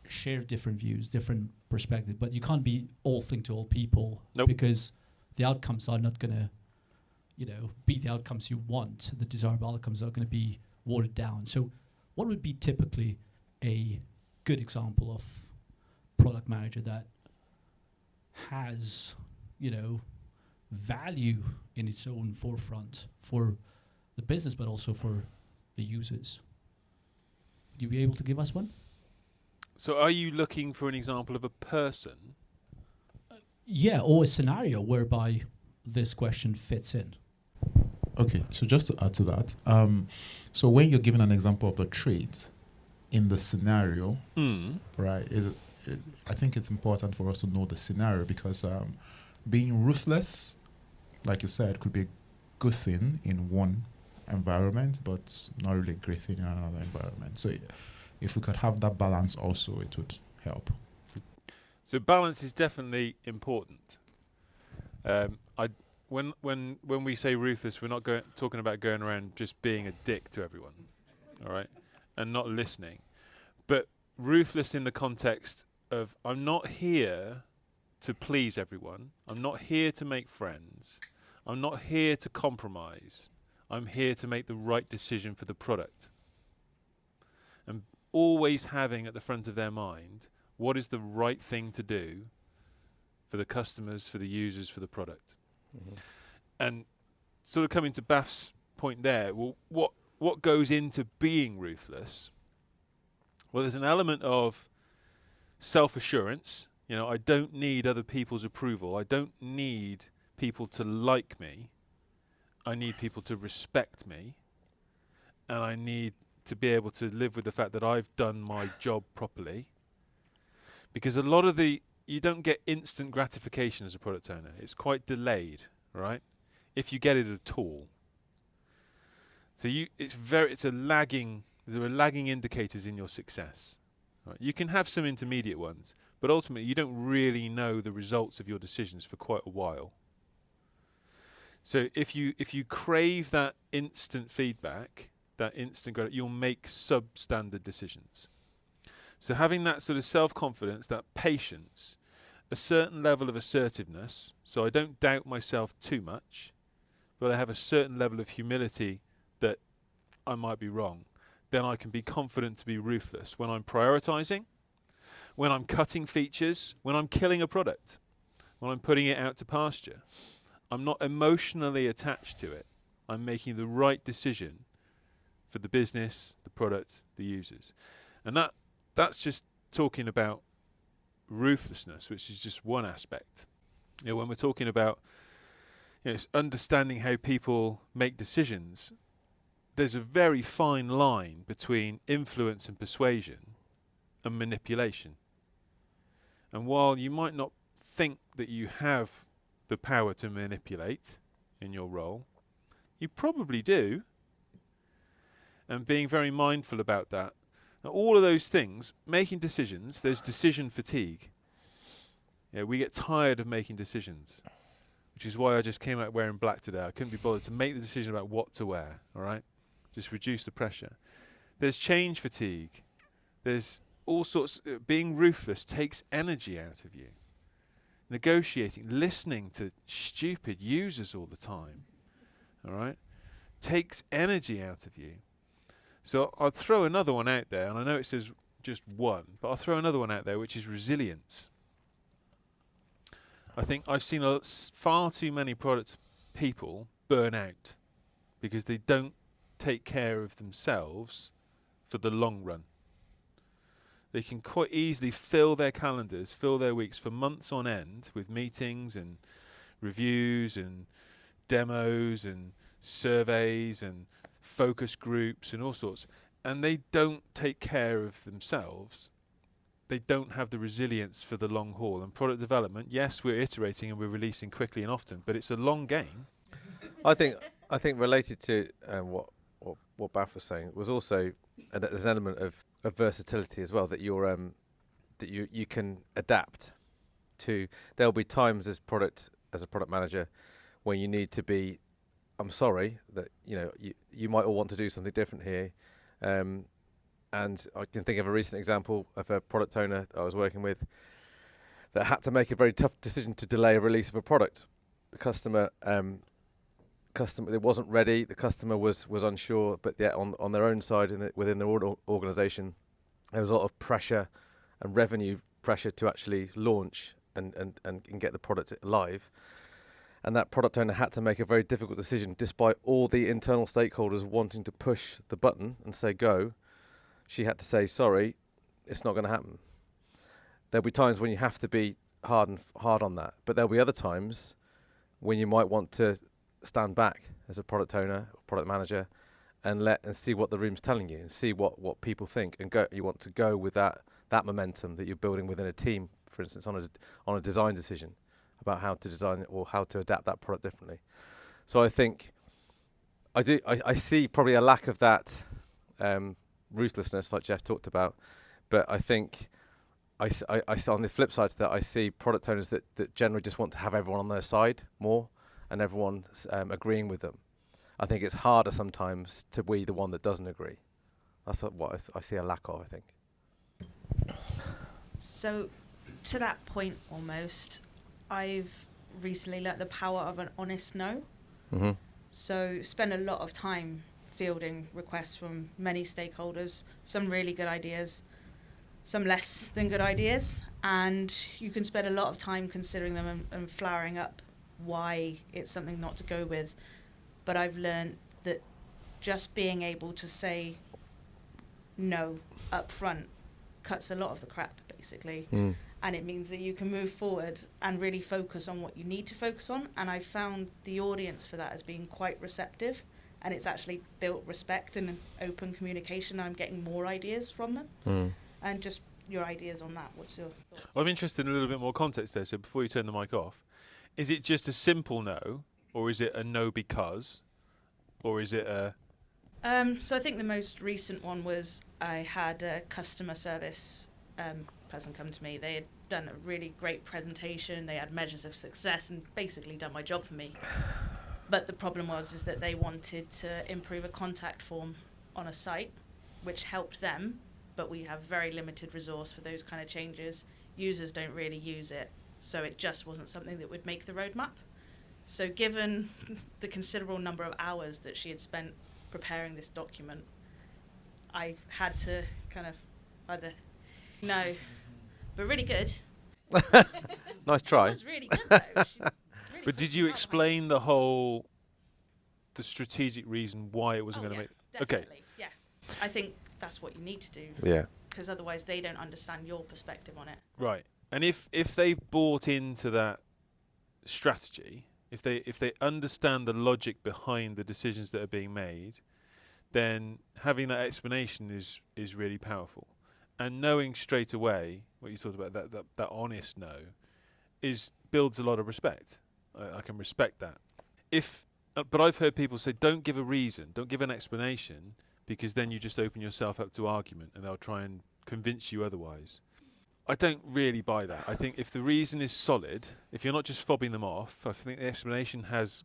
share different views, different perspectives, but you can't be all thing to all people. Nope. Because the outcomes are not going to, be the outcomes you want. The desirable outcomes are going to be watered down. So what would be typically a good example of product manager that has, value in its own forefront for the business, but also for the users? Would you be able to give us one? So are you looking for an example of a person? Yeah, or a scenario whereby this question fits in. Okay, so just to add to that, so when you're given an example of the trait in the scenario, right, I think it's important for us to know the scenario, because being ruthless, like you said, could be a good thing in one environment, but not really a great thing in another environment. So if we could have that balance also, it would help. So balance is definitely important. When we say ruthless, we're not talking about going around just being a dick to everyone, all right, and not listening. But ruthless in the context of, I'm not here to please everyone. I'm not here to make friends. I'm not here to compromise. I'm here to make the right decision for the product. And always having at the front of their mind, what is the right thing to do for the customers, for the users, for the product. And sort of coming to Baf's point there, well, what goes into being ruthless? Well, there's an element of self-assurance. I don't need other people's approval. I don't need people to like me. I need people to respect me. And I need to be able to live with the fact that I've done my job properly. Because a lot of you don't get instant gratification as a product owner. It's quite delayed, right? If you get it at all. So there are lagging indicators in your success. Right? You can have some intermediate ones, but ultimately you don't really know the results of your decisions for quite a while. So if you crave that instant feedback, that instant growth, you'll make substandard decisions. So having that sort of self-confidence, that patience, a certain level of assertiveness, so I don't doubt myself too much, but I have a certain level of humility that I might be wrong, then I can be confident to be ruthless when I'm prioritizing, when I'm cutting features, when I'm killing a product, when I'm putting it out to pasture. I'm not emotionally attached to it. I'm making the right decision for the business, the product, the users. And that's just talking about ruthlessness, which is just one aspect. When we're talking about understanding how people make decisions, there's a very fine line between influence and persuasion and manipulation. And while you might not think that you have the power to manipulate in your role, you probably do. And being very mindful about that. Now, all of those things, making decisions, there's decision fatigue. We get tired of making decisions, which is why I just came out wearing black today. I couldn't be bothered to make the decision about what to wear, all right? Just reduce the pressure. There's change fatigue. There's all sorts. Being ruthless takes energy out of you. Negotiating, listening to stupid users all the time, all right, takes energy out of you. So I'll throw another one out there, and I know it says just one, but I'll throw another one out there, which is resilience. I think I've seen far too many product people burn out because they don't take care of themselves for the long run. They can quite easily fill their calendars, fill their weeks for months on end with meetings and reviews and demos and surveys and focus groups and all sorts, and they don't take care of themselves. They don't have the resilience for the long haul. And product development, yes, we're iterating and we're releasing quickly and often, but it's a long game. I think I think related to what Bath was saying was also there's an element of versatility as well, that you're that you can adapt to. There'll be times as a product manager when you need to be, I'm sorry that you might all want to do something different here, and I can think of a recent example of a product owner I was working with that had to make a very tough decision to delay a release of a product. The customer it wasn't ready. The customer was unsure, but yet on their own side within their organisation, there was a lot of pressure and revenue pressure to actually launch and get the product live. And that product owner had to make a very difficult decision, despite all the internal stakeholders wanting to push the button and say go. She had to say, sorry, it's not going to happen. There'll be times when you have to be hard on that, but there'll be other times when you might want to stand back as a product owner or product manager and see what the room's telling you and see what people think, and go. You want to go with that momentum that you're building within a team, for instance, on a design decision about how to design it or how to adapt that product differently. So I think I see probably a lack of that ruthlessness like Geoff talked about, but I think I on the flip side to that, I see product owners that generally just want to have everyone on their side more and everyone agreeing with them. I think it's harder sometimes to be the one that doesn't agree. That's what I see a lack of, I think. So to that point almost, I've recently learnt the power of an honest no. Mm-hmm. So spend a lot of time fielding requests from many stakeholders, some really good ideas, some less than good ideas, and you can spend a lot of time considering them and flowering up why it's something not to go with. But I've learned that just being able to say no up front cuts a lot of the crap, basically. And it means that you can move forward and really focus on what you need to focus on. And I found the audience for that as being quite receptive, and it's actually built respect and open communication. I'm getting more ideas from them. And just your ideas on that. What's your thoughts? I'm interested in a little bit more context there. So before you turn the mic off, is it just a simple no, or is it a no because, or is it a... So I think the most recent one was I had a customer service person come to me. They had done a really great presentation. They had measures of success and basically done my job for me. But the problem is that they wanted to improve a contact form on a site, which helped them, but we have very limited resource for those kind of changes. Users don't really use it, so it just wasn't something that would make the roadmap. So given the considerable number of hours that she had spent preparing this document, I had to kind of either no, but really good. Nice try. It was really good though. Really But did you explain the strategic reason why it wasn't going to make... Definitely, Okay. yeah. I think that's what you need to do. Yeah. Because otherwise they don't understand your perspective on it. Right. And if they've bought into that strategy, if they understand the logic behind the decisions that are being made, then having that explanation is really powerful. And knowing straight away what you talked about, that honest no, builds a lot of respect. I can respect that. But I've heard people say, don't give a reason, don't give an explanation, because then you just open yourself up to argument and they'll try and convince you otherwise. I don't really buy that. I think if the reason is solid, if you're not just fobbing them off, I think the explanation has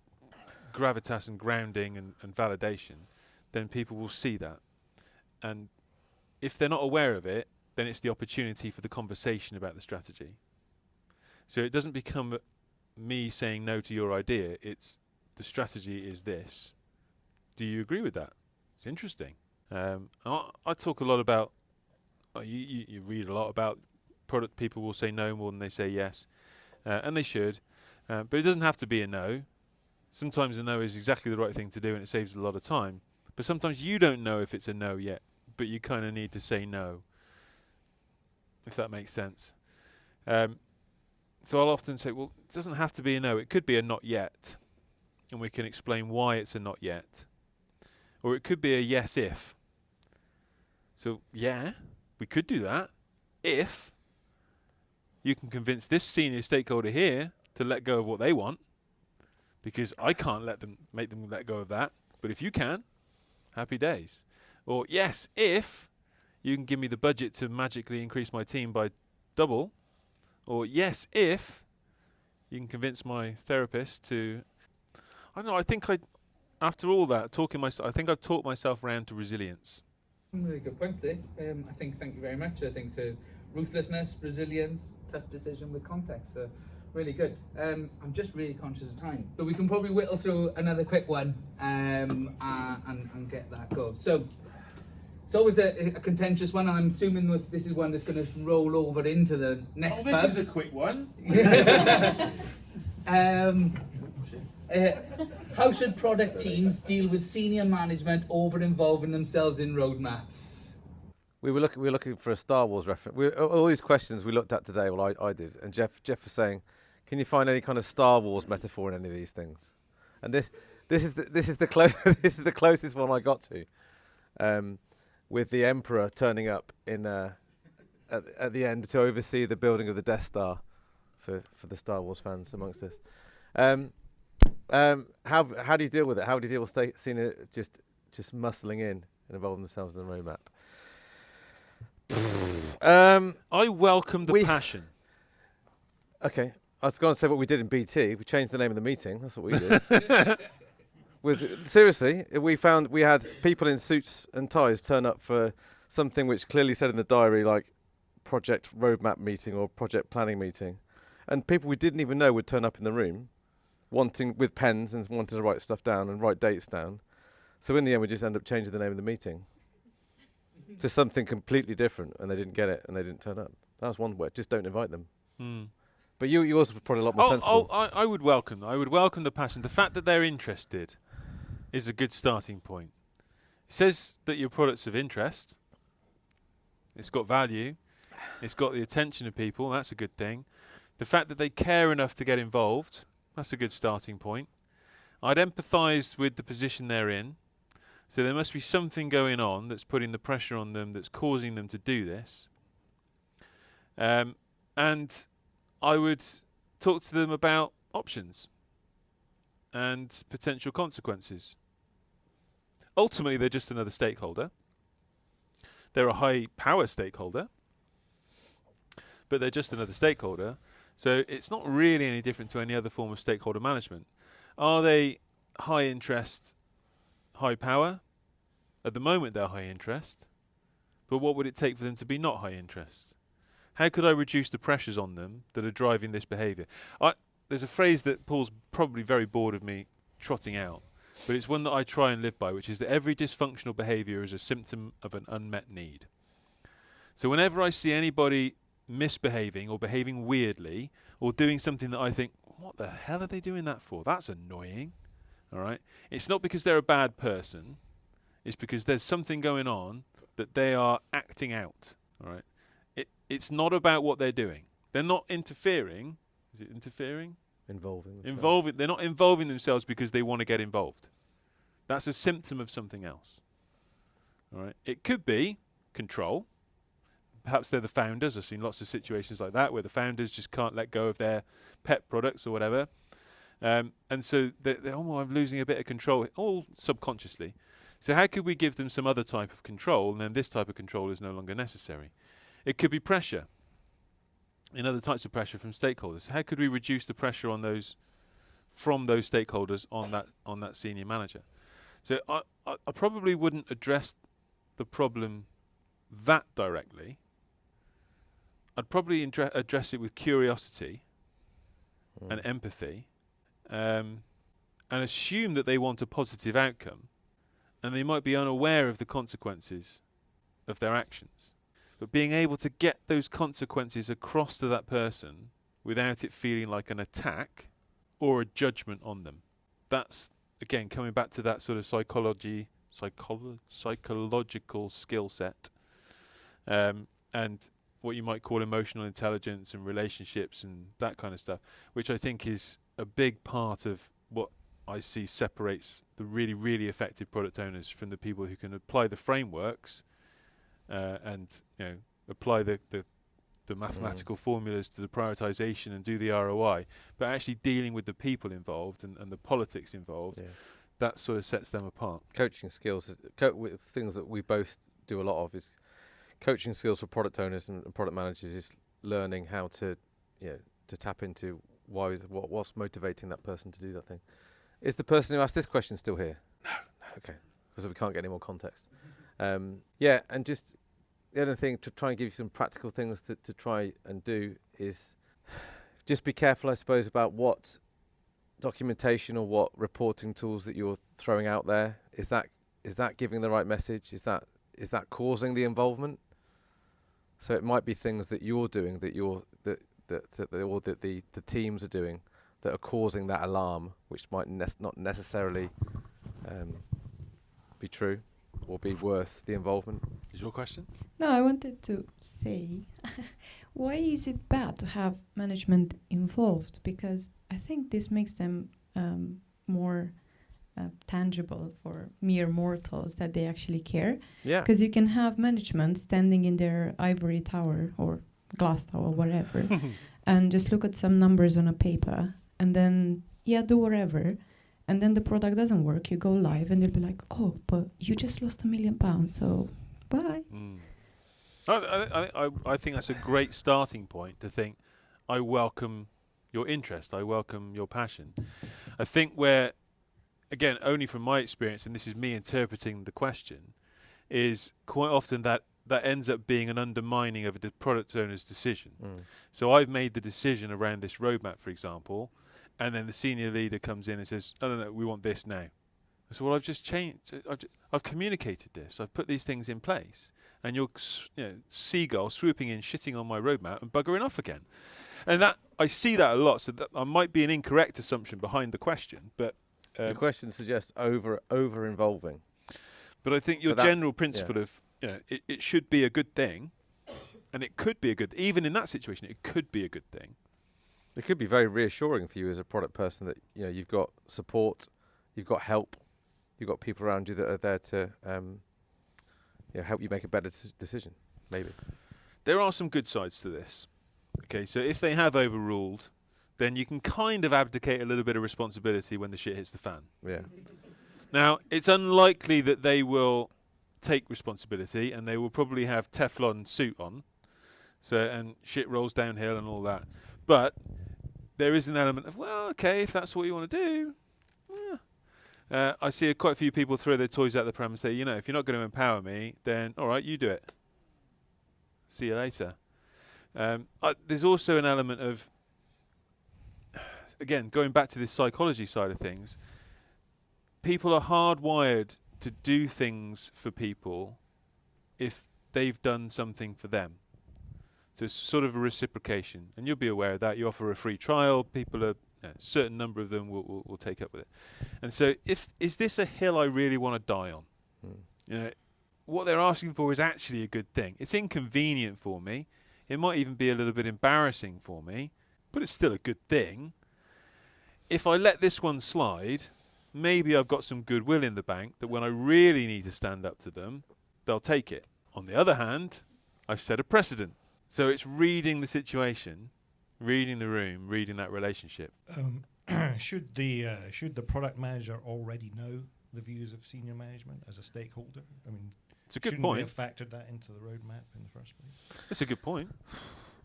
gravitas and grounding and validation, then people will see that. And if they're not aware of it, then it's the opportunity for the conversation about the strategy. So it doesn't become me saying no to your idea, it's the strategy is this. Do you agree with that? It's interesting. I talk a lot about, you read a lot about product people will say no more than they say yes, and they should, but it doesn't have to be a no. Sometimes a no is exactly the right thing to do and it saves a lot of time, but sometimes you don't know if it's a no yet, but you kind of need to say no, if that makes sense. So I'll often say, well, it doesn't have to be a no, it could be a not yet, and we can explain why it's a not yet. Or it could be a yes if. So yeah, we could do that if you can convince this senior stakeholder here to let go of what they want. because I can't make them let go of that. But if you can, happy days. Or yes, if you can give me the budget to magically increase my team by double. Or yes, if you can convince my therapist to, I don't know, I think after all that, I think I've taught myself around to resilience. Really good points there. I think, thank you very much. I think so. Ruthlessness, resilience, tough decision with context. So really good. I'm just really conscious of time, but we can probably whittle through another quick one and get that go. So it's always a contentious one. I'm assuming this is one that's going to roll over into the next. This is a quick one. How should product teams deal with senior management over-involving themselves in roadmaps? We were looking for a Star Wars reference. All these questions we looked at today. Well, I did, and Geoff was saying, "Can you find any kind of Star Wars metaphor in any of these things?" And this is the closest one I got to, with the Emperor turning up in at the end to oversee the building of the Death Star, for the Star Wars fans amongst us. How do you deal with it? How do you deal with senior just muscling in and involving themselves in the roadmap? I welcome the passion. Okay, I was going to say what we did in BT. We changed the name of the meeting. That's what we did. Seriously, we had people in suits and ties turn up for something which clearly said in the diary like project roadmap meeting or project planning meeting, and people we didn't even know would turn up in the room, with pens and wanting to write stuff down and write dates down. So in the end, we just ended up changing the name of the meeting to something completely different, and they didn't get it, and they didn't turn up. That was one word. Just don't invite them. But yours was probably a lot more sensible. I would welcome the passion. The fact that they're interested is a good starting point. It says that your product's of interest. It's got value. It's got the attention of people. That's a good thing. The fact that they care enough to get involved, that's a good starting point. I'd empathise with the position they're in. So there must be something going on that's putting the pressure on them, that's causing them to do this. And I would talk to them about options and potential consequences. Ultimately, they're just another stakeholder. They're a high power stakeholder, but they're just another stakeholder. So it's not really any different to any other form of stakeholder management. Are they high interest, high power? At the moment, they're high interest. But what would it take for them to be not high interest? How could I reduce the pressures on them that are driving this behaviour? There's a phrase that Paul's probably very bored of me trotting out, but it's one that I try and live by, which is that every dysfunctional behaviour is a symptom of an unmet need. So whenever I see anybody misbehaving or behaving weirdly or doing something that I think, what the hell are they doing that for? That's annoying. All right. It's not because they're a bad person. It's because there's something going on that they are acting out. All right. It's not about what they're doing. They're not interfering. Is it interfering? Involving. They're not involving themselves because they want to get involved. That's a symptom of something else. All right. It could be control. Perhaps they're the founders. I've seen lots of situations like that where the founders just can't let go of their pet products or whatever. And so I'm losing a bit of control, all subconsciously. So how could we give them some other type of control, and then this type of control is no longer necessary? It could be pressure. In other types of pressure from stakeholders. How could we reduce the pressure on those stakeholders on that senior manager? So I probably wouldn't address the problem that directly. I'd probably address it with curiosity and empathy, and assume that they want a positive outcome, and they might be unaware of the consequences of their actions. But being able to get those consequences across to that person without it feeling like an attack or a judgment on them. That's, again, coming back to that sort of psychological skill set, and what you might call emotional intelligence and relationships and that kind of stuff, which I think is a big part of what I see separates the really, really effective product owners from the people who can apply the frameworks and apply the the mathematical formulas to the prioritization and do the ROI, but actually dealing with the people involved and the politics involved, that sort of sets them apart. Coaching skills, with things that we both do a lot of, is coaching skills for product owners and product managers is learning how to, to tap into what's motivating that person to do that thing. Is the person who asked this question still here? No. Okay, because we can't get any more context. And just the other thing to try and give you some practical things to try and do is just be careful, I suppose, about what documentation or what reporting tools that you're throwing out there. Is that giving the right message? Is that causing the involvement? So it might be things that you're doing that the teams are doing that are causing that alarm, which might not necessarily be true or be worth the involvement. Is your question? No, I wanted to say, why is it bad to have management involved? Because I think this makes them more tangible for mere mortals, that they actually care. Yeah. Because you can have management standing in their ivory tower or glass tower, whatever, and just look at some numbers on a paper, and then do whatever. And then the product doesn't work, you go live, and they'll be like, oh, but you just lost £1 million, so bye. I think that's a great starting point to think, I welcome your interest, I welcome your passion. I think where, again, only from my experience, and this is me interpreting the question, is quite often that ends up being an undermining of the product owner's decision. So I've made the decision around this roadmap, for example, and then the senior leader comes in and says, no, we want this now. I said, well, I've just changed. I've communicated this. I've put these things in place. And you're seagull swooping in, shitting on my roadmap and buggering off again. And that I see that a lot. So that might be an incorrect assumption behind the question. But the question suggests over involving. But I think your general principle of, it should be a good thing. And it could be a good, even in that situation, it could be a good thing. It could be very reassuring for you as a product person that you've got support, you've got help, you've got people around you that are there to help you make a better decision. Maybe there are some good sides to this. Okay, so if they have overruled, then you can kind of abdicate a little bit of responsibility when the shit hits the fan. Yeah. Now it's unlikely that they will take responsibility, and they will probably have Teflon suit on, and shit rolls downhill and all that. But there is an element of, well, okay, if that's what you want to do. I see quite a few people throw their toys out the pram and say, if you're not going to empower me, then all right, you do it. See you later. There's also an element of, again, going back to this psychology side of things, people are hardwired to do things for people if they've done something for them. So it's sort of a reciprocation, and you'll be aware of that. You offer a free trial, people a certain number of them will take up with it. And so is this a hill I really want to die on? What they're asking for is actually a good thing. It's inconvenient for me. It might even be a little bit embarrassing for me, but it's still a good thing. If I let this one slide, maybe I've got some goodwill in the bank that when I really need to stand up to them, they'll take it. On the other hand, I've set a precedent. So it's reading the situation, reading the room, reading that relationship. Should the product manager already know the views of senior management as a stakeholder? I mean, it's a good shouldn't point. We have factored that into the roadmap in the first place? That's a good point.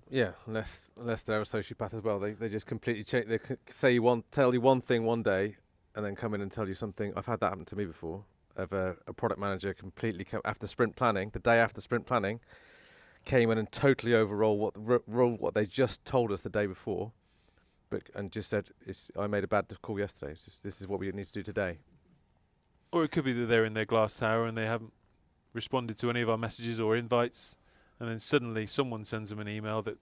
Yeah, unless they're a sociopath as well, they just completely change. They say tell you one thing one day, and then come in and tell you something. I've had that happen to me before. Of a product manager completely after sprint planning, the day after sprint planning, came in and totally overruled what they just told us the day before, and just said, I made a bad call yesterday. This is what we need to do today. Or it could be that they're in their glass tower and they haven't responded to any of our messages or invites, and then suddenly someone sends them an email that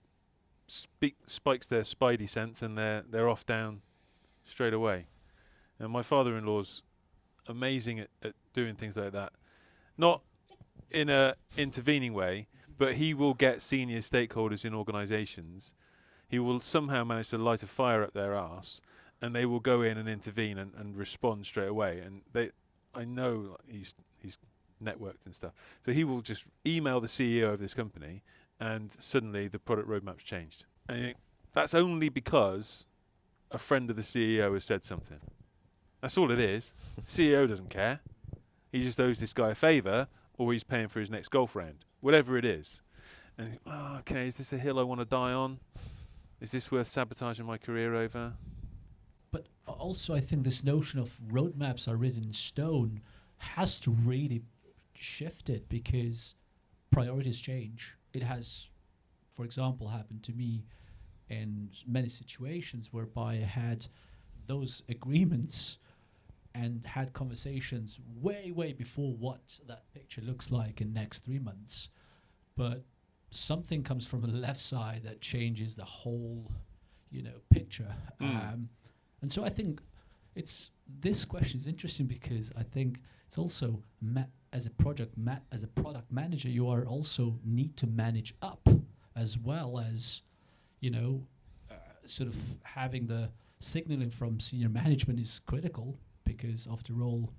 spikes their spidey sense, and they're off down straight away. And my father-in-law's amazing at doing things like that. Not in a intervening way, but he will get senior stakeholders in organisations. He will somehow manage to light a fire up their arse, and they will go in and intervene and respond straight away. And I know he's networked and stuff. So he will just email the CEO of this company and suddenly the product roadmap's changed. And you think, that's only because a friend of the CEO has said something. That's all it is. The CEO doesn't care. He just owes this guy a favour, or he's paying for his next golf round, whatever it is. And you think, oh, okay, is this a hill I want to die on? Is this worth sabotaging my career over? But also, I think this notion of roadmaps are written in stone has to really shift it, because priorities change. It has, for example, happened to me in many situations whereby I had those agreements and had conversations way before what that picture looks like in next 3 months. But something comes from the left side that changes the whole, picture. And so I think this question is interesting, because I think it's also as a product manager, you are also need to manage up, as well as, sort of having the signaling from senior management is critical, because after all,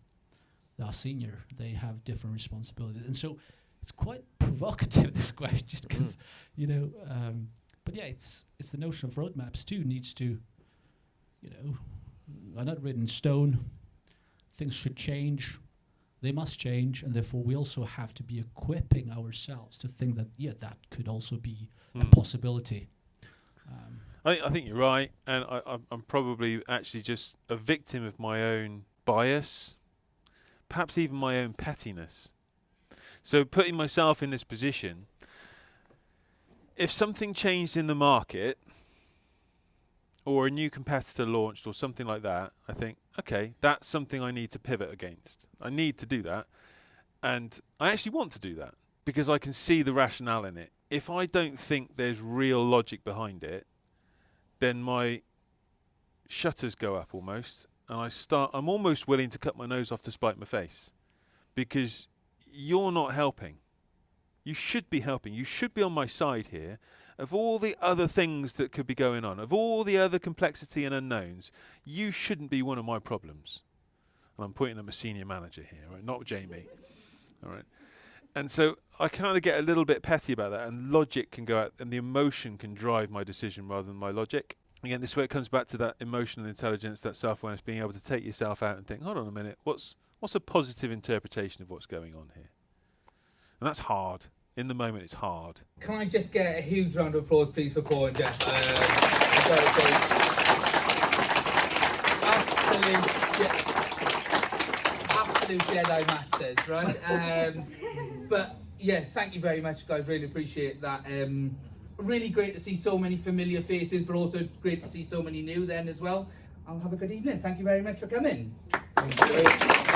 they are senior, they have different responsibilities. And so it's quite provocative, this question, because, but yeah, it's the notion of roadmaps too needs to, are not written in stone. Things should change. They must change, and therefore we also have to be equipping ourselves to think that, that could also be a possibility. I think you're right, and I'm probably actually just a victim of my own bias, perhaps even my own pettiness. So putting myself in this position, if something changed in the market, or a new competitor launched or something like that, I think, okay, that's something I need to pivot against. I need to do that. And I actually want to do that because I can see the rationale in it. If I don't think there's real logic behind it, then my shutters go up almost, and I'm almost willing to cut my nose off to spite my face, because you're not helping. You should be helping. You should be on my side here. Of all the other things that could be going on, of all the other complexity and unknowns, you shouldn't be one of my problems. And I'm pointing at my senior manager here, right? Not Jamie. All right. And so I kind of get a little bit petty about that, and logic can go out, and the emotion can drive my decision rather than my logic. Again, this is where it comes back to that emotional intelligence, that self-awareness, being able to take yourself out and think, hold on a minute, what's a positive interpretation of what's going on here? And that's hard. In the moment, it's hard. Can I just get a huge round of applause, please, for Paul and Geoff? Absolute Jedi masters, right? But yeah, thank you very much, guys. Really appreciate that. Really great to see so many familiar faces, but also great to see so many new then as well. I'll have a good evening. Thank you very much for coming. Thank you.